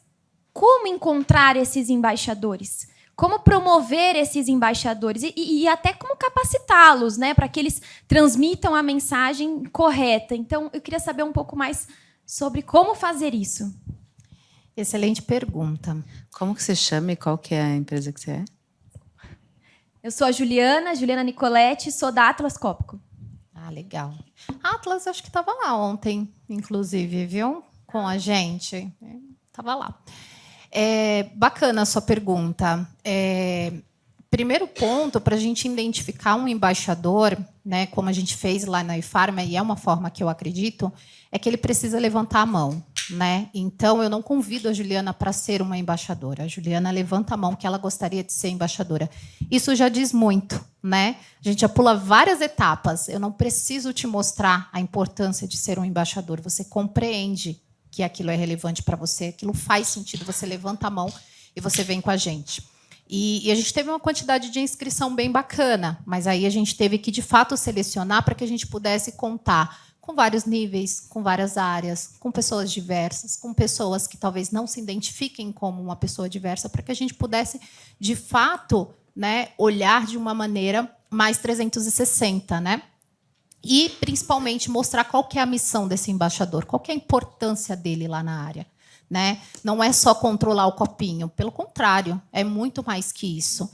Speaker 3: como encontrar esses embaixadores, como promover esses embaixadores e até como capacitá-los, né, para que eles transmitam a mensagem correta. Então, eu queria saber um pouco mais sobre como fazer isso.
Speaker 2: Excelente pergunta.
Speaker 1: Como que você chama e qual que é a empresa que você é?
Speaker 3: Eu sou a Juliana Nicoletti, sou da Atlas Copco.
Speaker 2: Ah, legal. A Atlas, acho que estava lá ontem, inclusive, viu? Com a gente. Estava lá. Bacana a sua pergunta. Primeiro ponto, para a gente identificar um embaixador, né, como a gente fez lá na IFARMA, e é uma forma que eu acredito, é que ele precisa levantar a mão. Né? Então, eu não convido a Juliana para ser uma embaixadora. A Juliana levanta a mão que ela gostaria de ser embaixadora. Isso já diz muito. Né? A gente já pula várias etapas. Eu não preciso te mostrar a importância de ser um embaixador. Você compreende que aquilo é relevante para você, aquilo faz sentido. Você levanta a mão e você vem com a gente. E a gente teve uma quantidade de inscrição bem bacana, mas aí a gente teve que, de fato, selecionar para que a gente pudesse contar com vários níveis, com várias áreas, com pessoas diversas, com pessoas que talvez não se identifiquem como uma pessoa diversa, para que a gente pudesse, de fato, né, olhar de uma maneira mais 360, né? E, principalmente, mostrar qual que é a missão desse embaixador, qual que é a importância dele lá na área. Né? Não é só controlar o copinho, pelo contrário, é muito mais que isso.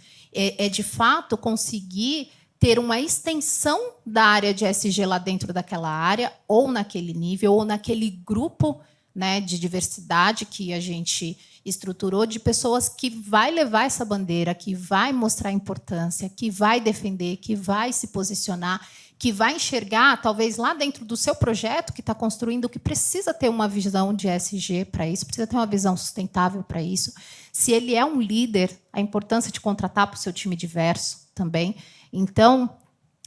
Speaker 2: De fato, conseguir ter uma extensão da área de ESG lá dentro daquela área, ou naquele nível, ou naquele grupo, né, de diversidade que a gente estruturou, de pessoas que vai levar essa bandeira, que vai mostrar a importância, que vai defender, que vai se posicionar, que vai enxergar, talvez, lá dentro do seu projeto que está construindo, que precisa ter uma visão de ESG para isso, precisa ter uma visão sustentável para isso. Se ele é um líder, a importância de contratar para o seu time diverso também. Então,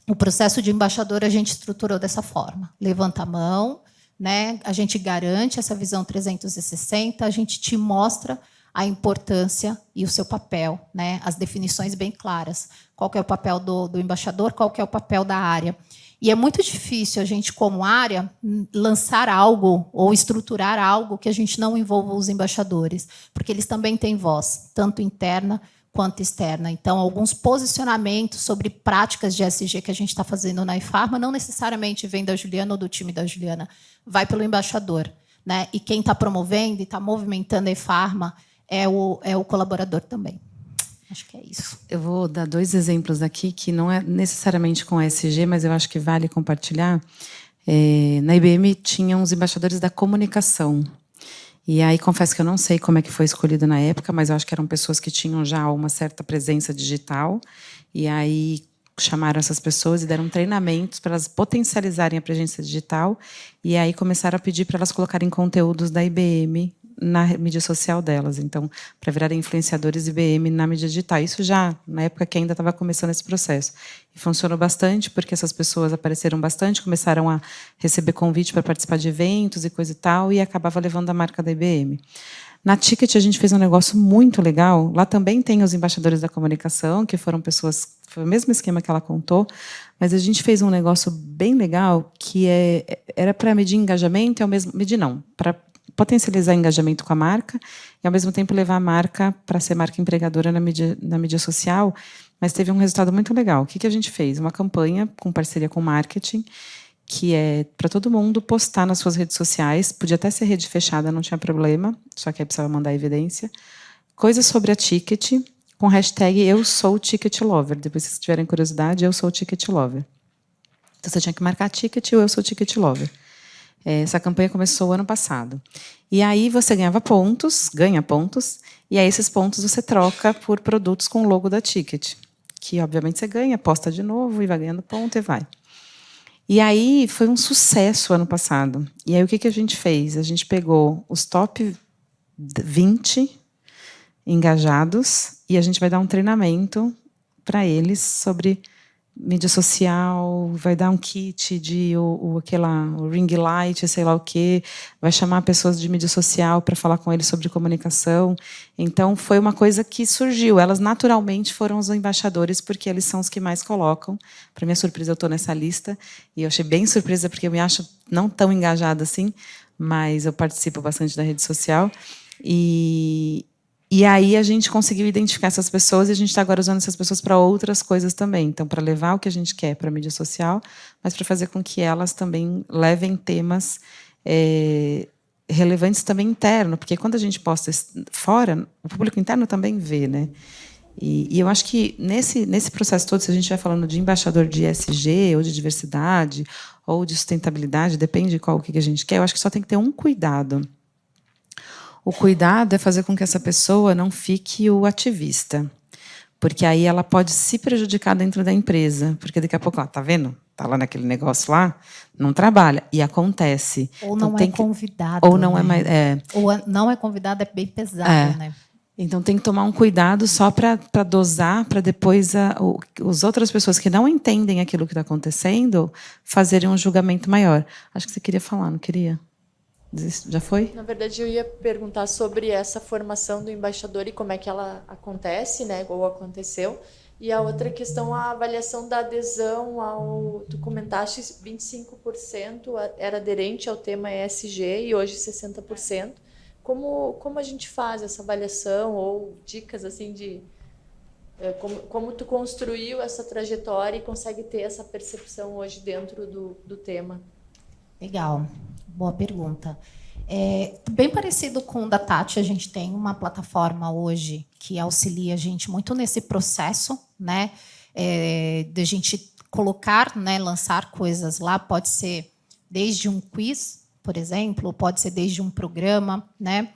Speaker 2: o processo de embaixador a gente estruturou dessa forma. Levanta a mão, né? A gente garante essa visão 360, a gente te mostra a importância e o seu papel, né? As definições bem claras. Qual que é o papel do embaixador, qual que é o papel da área. E é muito difícil a gente, como área, lançar algo ou estruturar algo que a gente não envolva os embaixadores, porque eles também têm voz, tanto interna quanto externa. Então, alguns posicionamentos sobre práticas de ESG que a gente está fazendo na IFARMA não necessariamente vem da Juliana ou do time da Juliana, vai pelo embaixador. Né? E quem está promovendo e está movimentando a IFARMA é o colaborador também. Acho que é isso.
Speaker 1: Eu vou dar 2 exemplos aqui, que não é necessariamente com ESG, mas eu acho que vale compartilhar. Na IBM, tinham os embaixadores da comunicação. E aí, confesso que eu não sei como é que foi escolhido na época, mas eu acho que eram pessoas que tinham já uma certa presença digital. E aí, chamaram essas pessoas e deram treinamentos para elas potencializarem a presença digital. E aí, começaram a pedir para elas colocarem conteúdos da IBM na mídia social delas, então, para virarem influenciadores IBM na mídia digital. Isso já na época que ainda estava começando esse processo. E funcionou bastante, porque essas pessoas apareceram bastante, começaram a receber convite para participar de eventos e coisa e tal, e acabava levando a marca da IBM. Na Ticket, a gente fez um negócio muito legal. Lá também tem os embaixadores da comunicação, que foram pessoas... Foi o mesmo esquema que ela contou, mas a gente fez um negócio bem legal, que era para medir engajamento, e ao mesmo... Medir não, para potencializar engajamento com a marca e, ao mesmo tempo, levar a marca para ser marca empregadora na mídia social, mas teve um resultado muito legal. O que a gente fez? Uma campanha com parceria com marketing, que é para todo mundo postar nas suas redes sociais, podia até ser rede fechada, não tinha problema, só que aí precisava mandar evidência, coisas sobre a Ticket, com hashtag eu sou Ticket Lover. Depois, se tiverem curiosidade, eu sou Ticket Lover. Então, você tinha que marcar Ticket ou eu sou Ticket Lover. Essa campanha começou ano passado. E aí você ganha pontos, e aí esses pontos você troca por produtos com o logo da Ticket, que obviamente você ganha, posta de novo e vai ganhando ponto e vai. E aí foi um sucesso ano passado. E aí o que a gente fez? A gente pegou os top 20 engajados e a gente vai dar um treinamento para eles sobre mídia social, vai dar um kit de o ring light, sei lá o quê, vai chamar pessoas de mídia social para falar com eles sobre comunicação. Então, foi uma coisa que surgiu. Elas, naturalmente, foram os embaixadores, porque eles são os que mais colocam. Para minha surpresa, eu estou nessa lista, e eu achei bem surpresa, porque eu me acho não tão engajada assim, mas eu participo bastante da rede social. E aí a gente conseguiu identificar essas pessoas e a gente está agora usando essas pessoas para outras coisas também. Então, para levar o que a gente quer para a mídia social, mas para fazer com que elas também levem temas relevantes também interno, porque quando a gente posta fora, o público interno também vê, né? E eu acho que nesse processo todo, se a gente vai falando de embaixador de ESG, ou de diversidade, ou de sustentabilidade, depende de qual que a gente quer, eu acho que só tem que ter um cuidado. O cuidado é fazer com que essa pessoa não fique o ativista, porque aí ela pode se prejudicar dentro da empresa, porque daqui a pouco, tá vendo? Tá lá naquele negócio lá, não trabalha, e acontece.
Speaker 2: Ou não
Speaker 1: então,
Speaker 2: é convidado.
Speaker 1: Ou não
Speaker 2: né?
Speaker 1: é mais.
Speaker 2: Ou não é convidado, é bem pesado, né?
Speaker 1: Então tem que tomar um cuidado só para dosar, para depois as outras pessoas que não entendem aquilo que está acontecendo fazerem um julgamento maior. Acho que você queria falar, não queria? Já foi?
Speaker 4: Na verdade, eu ia perguntar sobre essa formação do embaixador e como é que ela acontece, né, ou aconteceu. E a outra questão, a avaliação da adesão ao... Tu comentaste 25% era aderente ao tema ESG e hoje 60%. Como a gente faz essa avaliação ou dicas assim de... Como tu construiu essa trajetória e consegue ter essa percepção hoje dentro do tema?
Speaker 2: Legal. Boa pergunta. Bem parecido com o da Tati, a gente tem uma plataforma hoje que auxilia a gente muito nesse processo, né, de a gente colocar, né, lançar coisas lá, pode ser desde um quiz, por exemplo, pode ser desde um programa, né,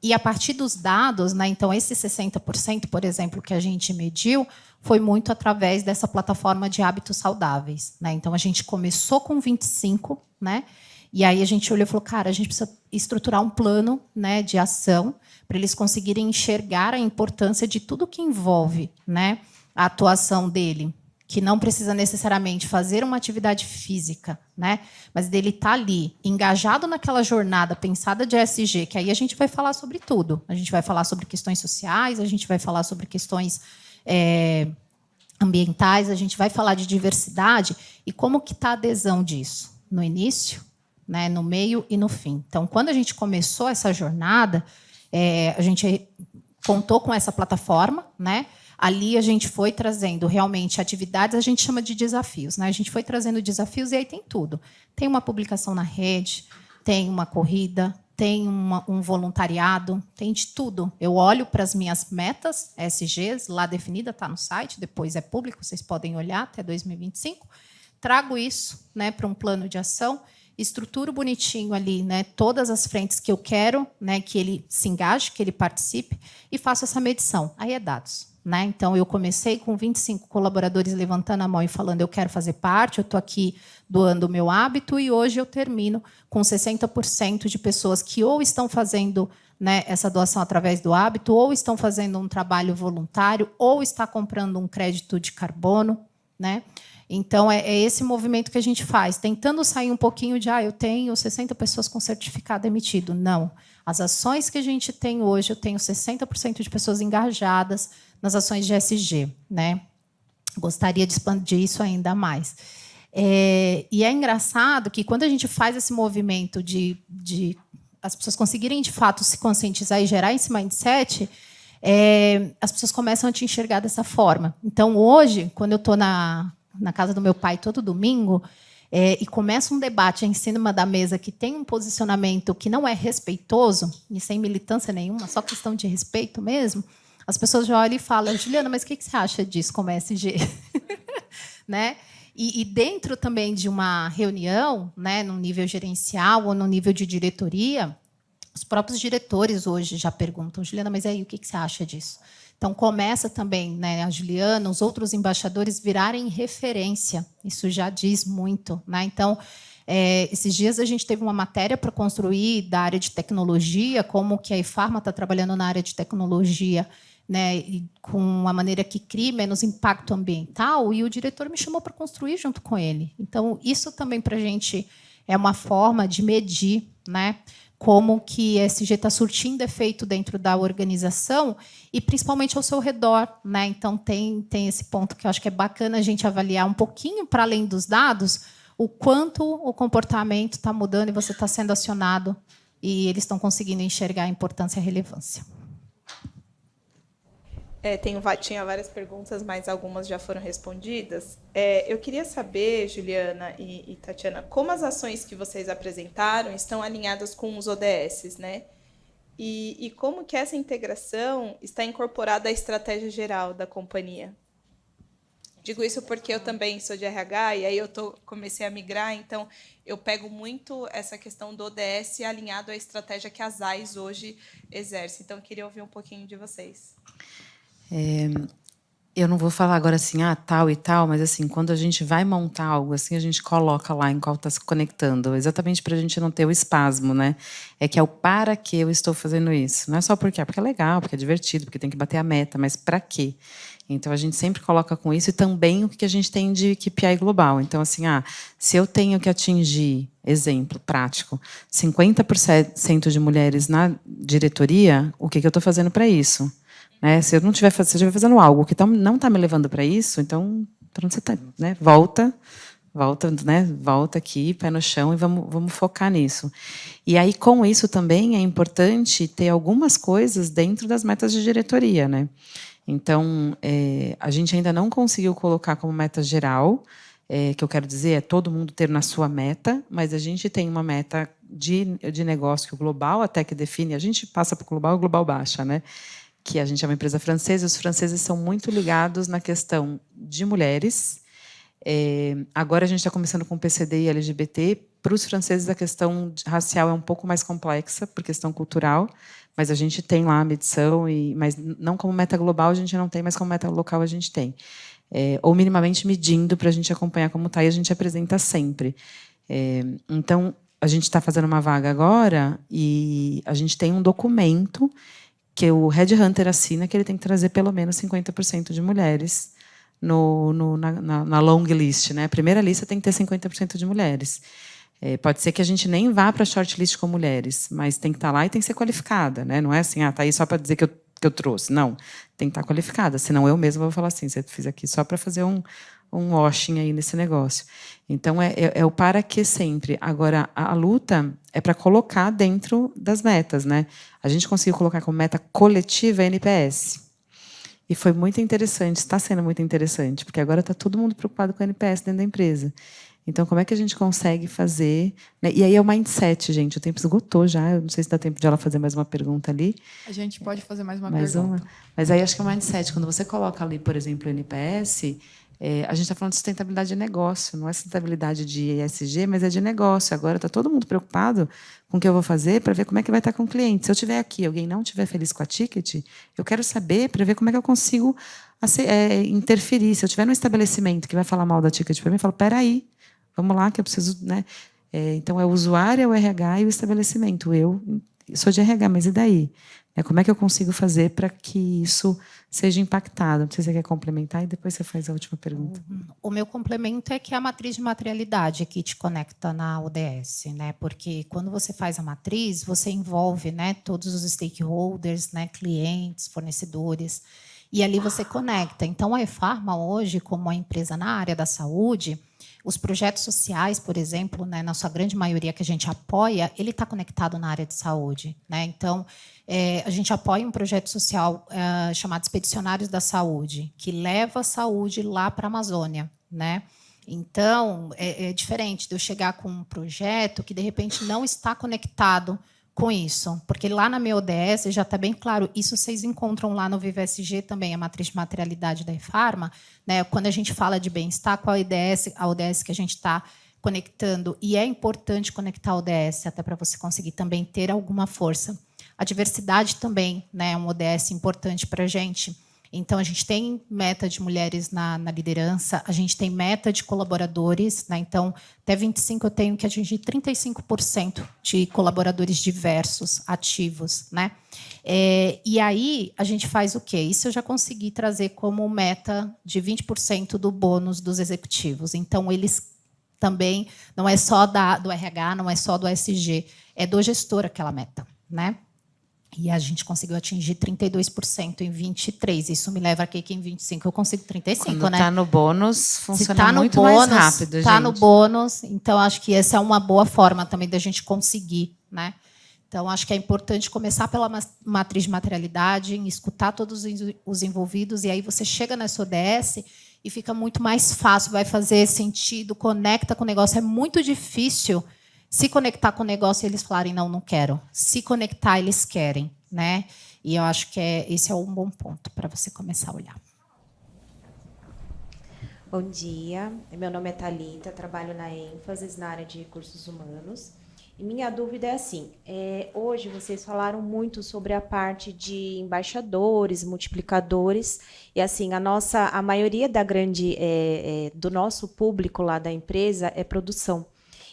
Speaker 2: e a partir dos dados, né, então esse 60%, por exemplo, que a gente mediu, foi muito através dessa plataforma de hábitos saudáveis, né? Então a gente começou com 25, né? E aí a gente olhou e falou, cara, a gente precisa estruturar um plano, né, de ação para eles conseguirem enxergar a importância de tudo que envolve, né, a atuação dele, que não precisa necessariamente fazer uma atividade física, né, mas dele estar ali, engajado naquela jornada pensada de ESG, que aí a gente vai falar sobre tudo. A gente vai falar sobre questões sociais, a gente vai falar sobre questões ambientais, a gente vai falar de diversidade e como que está a adesão disso no início, né, no meio e no fim. Então, quando a gente começou essa jornada, a gente contou com essa plataforma, né? Ali a gente foi trazendo realmente atividades, a gente chama de desafios, né? A gente foi trazendo desafios e aí tem tudo. Tem uma publicação na rede, tem uma corrida, tem um voluntariado, tem de tudo. Eu olho para as minhas metas, SGs, lá definida, está no site, depois é público, vocês podem olhar até 2025. Trago isso, né, para um plano de ação, estruturo bonitinho ali, né, todas as frentes que eu quero, né, que ele se engaje, que ele participe, e faço essa medição. Aí é dados. Né? Então, eu comecei com 25 colaboradores levantando a mão e falando eu quero fazer parte, eu estou aqui doando o meu hábito, e hoje eu termino com 60% de pessoas que ou estão fazendo, né, essa doação através do hábito, ou estão fazendo um trabalho voluntário, ou está comprando um crédito de carbono. Né? Então, é esse movimento que a gente faz, tentando sair um pouquinho de eu tenho 60 pessoas com certificado emitido. Não. As ações que a gente tem hoje, eu tenho 60% de pessoas engajadas nas ações de ESG. Né? Gostaria de expandir isso ainda mais. E é engraçado que, quando a gente faz esse movimento de as pessoas conseguirem, de fato, se conscientizar e gerar esse mindset, as pessoas começam a te enxergar dessa forma. Então, hoje, quando eu estou na casa do meu pai todo domingo, e começa um debate em cima da mesa que tem um posicionamento que não é respeitoso, e sem militância nenhuma, só questão de respeito mesmo, as pessoas já olham e falam: Juliana, mas o que você acha disso como SG? Né? E dentro também de uma reunião, né, no nível gerencial ou no nível de diretoria, os próprios diretores hoje já perguntam: Juliana, mas aí o que você acha disso? Então, começa também, né, a Juliana, os outros embaixadores virarem referência. Isso já diz muito. Né? Então, esses dias a gente teve uma matéria para construir da área de tecnologia, como que a IFARMA está trabalhando na área de tecnologia, né, e com uma maneira que crie menos impacto ambiental, e o diretor me chamou para construir junto com ele. Então, isso também para a gente é uma forma de medir, né, como que ESG está surtindo efeito dentro da organização e principalmente ao seu redor. Né? Então, tem esse ponto que eu acho que é bacana a gente avaliar um pouquinho para além dos dados, o quanto o comportamento está mudando e você está sendo acionado e eles estão conseguindo enxergar a importância e a relevância.
Speaker 5: Tinha várias perguntas, mas algumas já foram respondidas. Eu queria saber, Juliana e Tatiana, como as ações que vocês apresentaram estão alinhadas com os ODS, né? E como que essa integração está incorporada à estratégia geral da companhia? Digo isso porque eu também sou de RH, e aí comecei a migrar, então eu pego muito essa questão do ODS alinhado à estratégia que a ZAIS hoje exerce. Então, eu queria ouvir um pouquinho de vocês.
Speaker 1: Eu não vou falar agora assim, tal e tal, mas assim, quando a gente vai montar algo assim, a gente coloca lá em qual está se conectando, exatamente para a gente não ter o espasmo, né? É que é o para que eu estou fazendo isso. Não é só porque é legal, porque é divertido, porque tem que bater a meta, mas para quê? Então, a gente sempre coloca com isso, e também o que a gente tem de KPI global. Então, assim, se eu tenho que atingir, exemplo prático, 50% de mulheres na diretoria, o que eu estou fazendo para isso? Né? Se eu estiver fazendo algo que não está me levando para isso, então, para onde você está? Né? Volta aqui, pé no chão, e vamos focar nisso. E aí, com isso também é importante ter algumas coisas dentro das metas de diretoria, né? Então, a gente ainda não conseguiu colocar como meta geral, que eu quero dizer é todo mundo ter na sua meta, mas a gente tem uma meta de negócio global, até que define, a gente passa para o global baixa, né? Que a gente é uma empresa francesa, e os franceses são muito ligados na questão de mulheres. Agora a gente está começando com PCD e LGBT. Para os franceses, a questão racial é um pouco mais complexa, por questão cultural, mas a gente tem lá a medição, mas não como meta global a gente não tem, mas como meta local a gente tem. Ou minimamente medindo para a gente acompanhar como está, e a gente apresenta sempre. Então, a gente está fazendo uma vaga agora e a gente tem um documento que o Headhunter assina, que ele tem que trazer pelo menos 50% de mulheres na long list. Né? A primeira lista tem que ter 50% de mulheres. Pode ser que a gente nem vá para a shortlist com mulheres, mas tem que estar lá e tem que ser qualificada. Né? Não é assim, está aí só para dizer que eu trouxe. Não, tem que estar qualificada, senão eu mesma vou falar assim, você fiz aqui só para fazer um washing aí nesse negócio. Então, é o para que sempre. Agora, a luta é para colocar dentro das metas. Né? A gente conseguiu colocar como meta coletiva a NPS. E foi muito interessante, está sendo muito interessante, porque agora está todo mundo preocupado com a NPS dentro da empresa. Então, como é que a gente consegue fazer? Né? E aí é o mindset, gente. O tempo esgotou já. Eu não sei se dá tempo de ela fazer mais uma pergunta ali.
Speaker 6: A gente pode fazer mais uma pergunta.
Speaker 1: Mas aí acho que é o mindset. Quando você coloca ali, por exemplo, o NPS, a gente está falando de sustentabilidade de negócio. Não é sustentabilidade de ESG, mas é de negócio. Agora está todo mundo preocupado com o que eu vou fazer para ver como é que vai estar com o cliente. Se eu estiver aqui e alguém não estiver feliz com a ticket, eu quero saber para ver como é que eu consigo interferir. Se eu estiver num estabelecimento que vai falar mal da ticket para mim, eu falo, peraí, vamos lá, que eu preciso... Né? Então, é o usuário, é o RH e o estabelecimento. Eu sou de RH, mas e daí? Como é que eu consigo fazer para que isso seja impactado? Não sei se você quer complementar e depois você faz a última pergunta.
Speaker 2: O meu complemento é que é a matriz de materialidade que te conecta na ODS, né? Porque quando você faz a matriz, você envolve, né, todos os stakeholders, né, clientes, fornecedores, e ali você conecta. Então, a eFarma hoje, como uma empresa na área da saúde, os projetos sociais, por exemplo, né, na sua grande maioria que a gente apoia, ele está conectado na área de saúde. Né? Então, a gente apoia um projeto social chamado Expedicionários da Saúde, que leva a saúde lá para a Amazônia. né? Então, é diferente de eu chegar com um projeto que, de repente, não está conectado com isso. Porque lá na minha ODS já está bem claro, isso vocês encontram lá no VivSG também, a matriz de materialidade da eFarma, né? Quando a gente fala de bem-estar, qual a ODS que a gente está conectando, e é importante conectar a ODS até para você conseguir também ter alguma força. A diversidade também, né, é um ODS importante para a gente. Então, a gente tem meta de mulheres na liderança, a gente tem meta de colaboradores, né? Então, até 25 eu tenho que atingir 35% de colaboradores diversos, ativos, né? E aí, a gente faz o quê? Isso eu já consegui trazer como meta de 20% do bônus dos executivos. Então, eles também, não é só do RH, não é só do SG, é do gestor aquela meta, né? E a gente conseguiu atingir 32% em 23. Isso me leva aqui que em 25 eu consigo 35,
Speaker 1: Quando
Speaker 2: né?
Speaker 1: está no bônus, funciona
Speaker 2: tá
Speaker 1: muito mais rápido,
Speaker 2: Está
Speaker 1: gente.
Speaker 2: no bônus, então acho que essa é uma boa forma também da gente conseguir, né? Então, acho que é importante começar pela matriz de materialidade, escutar todos os envolvidos, e aí você chega nessa ODS e fica muito mais fácil, vai fazer sentido, conecta com o negócio. É muito difícil se conectar com o negócio e eles falarem, não quero. Se conectar, eles querem, né? E eu acho que esse é um bom ponto para você começar a olhar.
Speaker 7: Bom dia, meu nome é Thalita, trabalho na ênfase na área de recursos humanos. E minha dúvida é assim, hoje vocês falaram muito sobre a parte de embaixadores, multiplicadores, e assim, a maioria do nosso público lá da empresa é produção.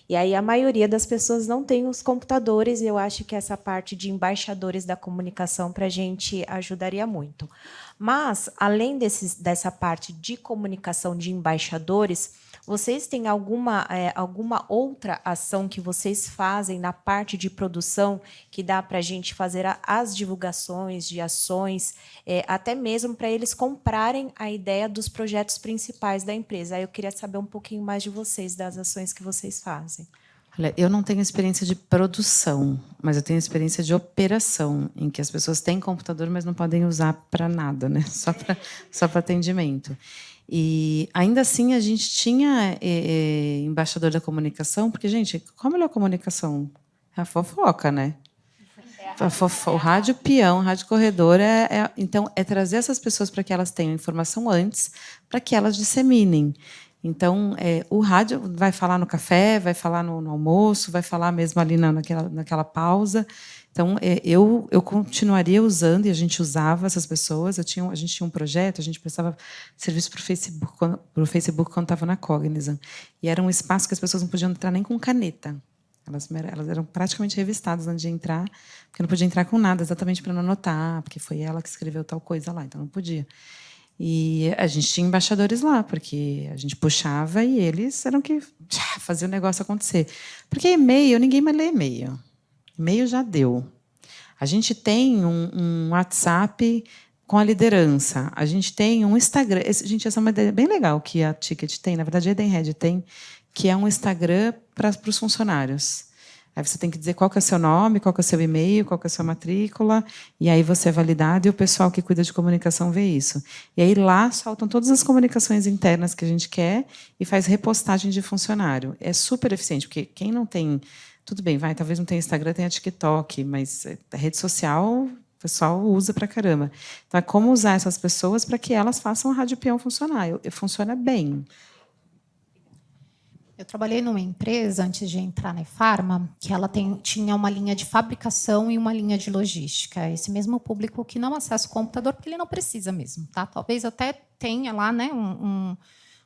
Speaker 7: E aí a maioria das pessoas não tem os computadores, e eu acho que essa parte de embaixadores da comunicação para a gente ajudaria muito. Mas, além dessa parte de comunicação de embaixadores, vocês têm alguma outra ação que vocês fazem na parte de produção que dá para a gente fazer as divulgações de ações, até mesmo para eles comprarem a ideia dos projetos principais da empresa? Aí eu queria saber um pouquinho mais de vocês, das ações que vocês fazem.
Speaker 1: Olha, eu não tenho experiência de produção, mas eu tenho experiência de operação, em que as pessoas têm computador, mas não podem usar para nada, né? Só para atendimento. E, ainda assim, a gente tinha embaixador da comunicação, porque, gente, qual a melhor comunicação? É a fofoca, né? O rádio peão, rádio corredor. Então, é trazer essas pessoas para que elas tenham informação antes, para que elas disseminem. Então, o rádio vai falar no café, vai falar no almoço, vai falar mesmo ali naquela pausa. Então, eu continuaria usando, e a gente usava essas pessoas. A gente tinha um projeto, a gente prestava serviço para o Facebook quando estava na Cognizant. E era um espaço que as pessoas não podiam entrar nem com caneta. Elas eram praticamente revistadas antes de entrar, porque não podia entrar com nada, exatamente para não anotar, porque foi ela que escreveu tal coisa lá, então não podia. E a gente tinha embaixadores lá, porque a gente puxava e eles eram que faziam o negócio acontecer. Porque e-mail, ninguém mais lê e-mail. E-mail já deu. A gente tem um WhatsApp com a liderança. A gente tem um Instagram. Gente, essa é uma ideia bem legal que a Ticket tem, na verdade a Edenred tem, que é um Instagram para os funcionários. Aí você tem que dizer qual que é o seu nome, qual que é o seu e-mail, qual que é a sua matrícula, e aí você é validado e o pessoal que cuida de comunicação vê isso. E aí lá soltam todas as comunicações internas que a gente quer e faz repostagem de funcionário. É super eficiente, porque quem não tem... Tudo bem, talvez não tenha Instagram, tenha TikTok, mas a rede social o pessoal usa pra caramba. Então, é como usar essas pessoas para que elas façam a Rádio Peão funcionar. Funciona bem.
Speaker 2: Eu trabalhei numa empresa, antes de entrar na eFarma, que ela tinha uma linha de fabricação e uma linha de logística. Esse mesmo público que não acessa o computador, porque ele não precisa mesmo. Tá? Talvez até tenha lá, né, um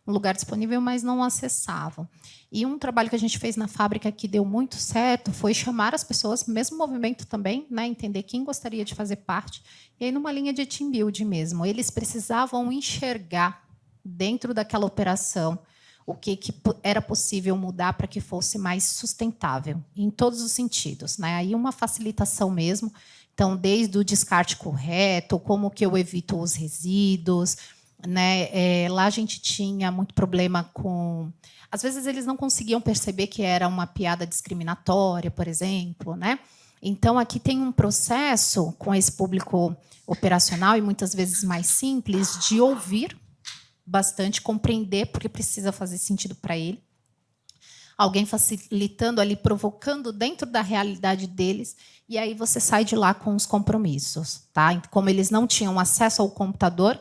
Speaker 2: lugar disponível, mas não acessavam. E um trabalho que a gente fez na fábrica que deu muito certo foi chamar as pessoas, mesmo movimento também, né, entender quem gostaria de fazer parte, e aí numa linha de team building mesmo. Eles precisavam enxergar, dentro daquela operação, o que era possível mudar para que fosse mais sustentável, em todos os sentidos, né? Aí uma facilitação mesmo, então, desde o descarte correto, como que eu evito os resíduos, né? Lá a gente tinha muito problema com... Às vezes, eles não conseguiam perceber que era uma piada discriminatória, por exemplo, né? Então, aqui tem um processo com esse público operacional, e muitas vezes mais simples, de ouvir, bastante, compreender porque precisa fazer sentido para ele. Alguém facilitando ali, provocando dentro da realidade deles, e aí você sai de lá com os compromissos, tá? Como eles não tinham acesso ao computador,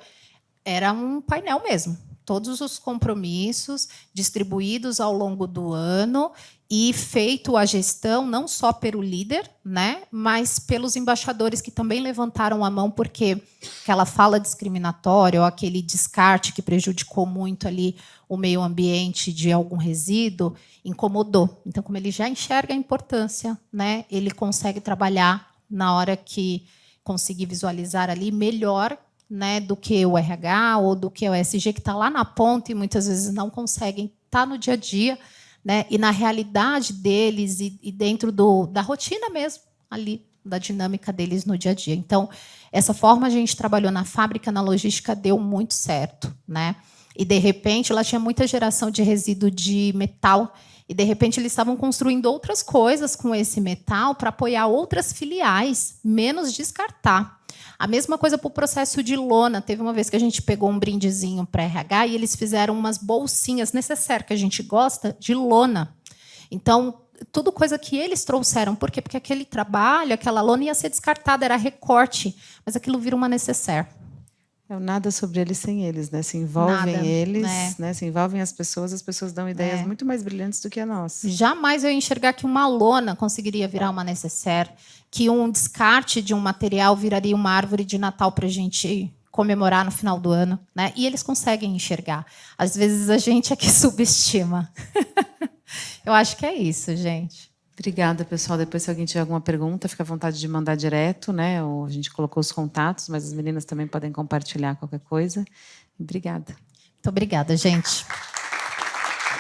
Speaker 2: era um painel mesmo. Todos os compromissos distribuídos ao longo do ano e feito a gestão não só pelo líder, né, mas pelos embaixadores que também levantaram a mão, porque aquela fala discriminatória ou aquele descarte que prejudicou muito ali o meio ambiente de algum resíduo incomodou. Então, como ele já enxerga a importância, né, ele consegue trabalhar na hora que conseguir visualizar ali melhor, né, do que o RH ou do que o ESG, que está lá na ponta e muitas vezes não conseguem estar no dia a dia, né, e na realidade deles e dentro da rotina mesmo, ali, da dinâmica deles no dia a dia. Então, essa forma a gente trabalhou na fábrica, na logística, deu muito certo, né? E, de repente, ela tinha muita geração de resíduo de metal e, de repente, eles estavam construindo outras coisas com esse metal para apoiar outras filiais, menos descartar. A mesma coisa para o processo de lona. Teve uma vez que a gente pegou um brindezinho para RH e eles fizeram umas bolsinhas necessárias que a gente gosta de lona. Então, tudo coisa que eles trouxeram. Por quê? Porque aquele trabalho, aquela lona ia ser descartada, era recorte, mas aquilo vira uma necessaire.
Speaker 1: É o nada sobre eles sem eles, né? Se envolvem
Speaker 2: Nada,
Speaker 1: eles,
Speaker 2: né?
Speaker 1: né? Se envolvem as pessoas dão ideias muito mais brilhantes do que a nossa.
Speaker 2: Jamais eu ia enxergar que uma lona conseguiria virar uma necessaire, que um descarte de um material viraria uma árvore de Natal para a gente comemorar no final do ano, né? E eles conseguem enxergar. Às vezes a gente é que subestima. Eu acho que é isso, gente.
Speaker 1: Obrigada, pessoal. Depois, se alguém tiver alguma pergunta, fica à vontade de mandar direto, né? Ou a gente colocou os contatos, mas as meninas também podem compartilhar qualquer coisa. Obrigada.
Speaker 2: Muito obrigada, gente.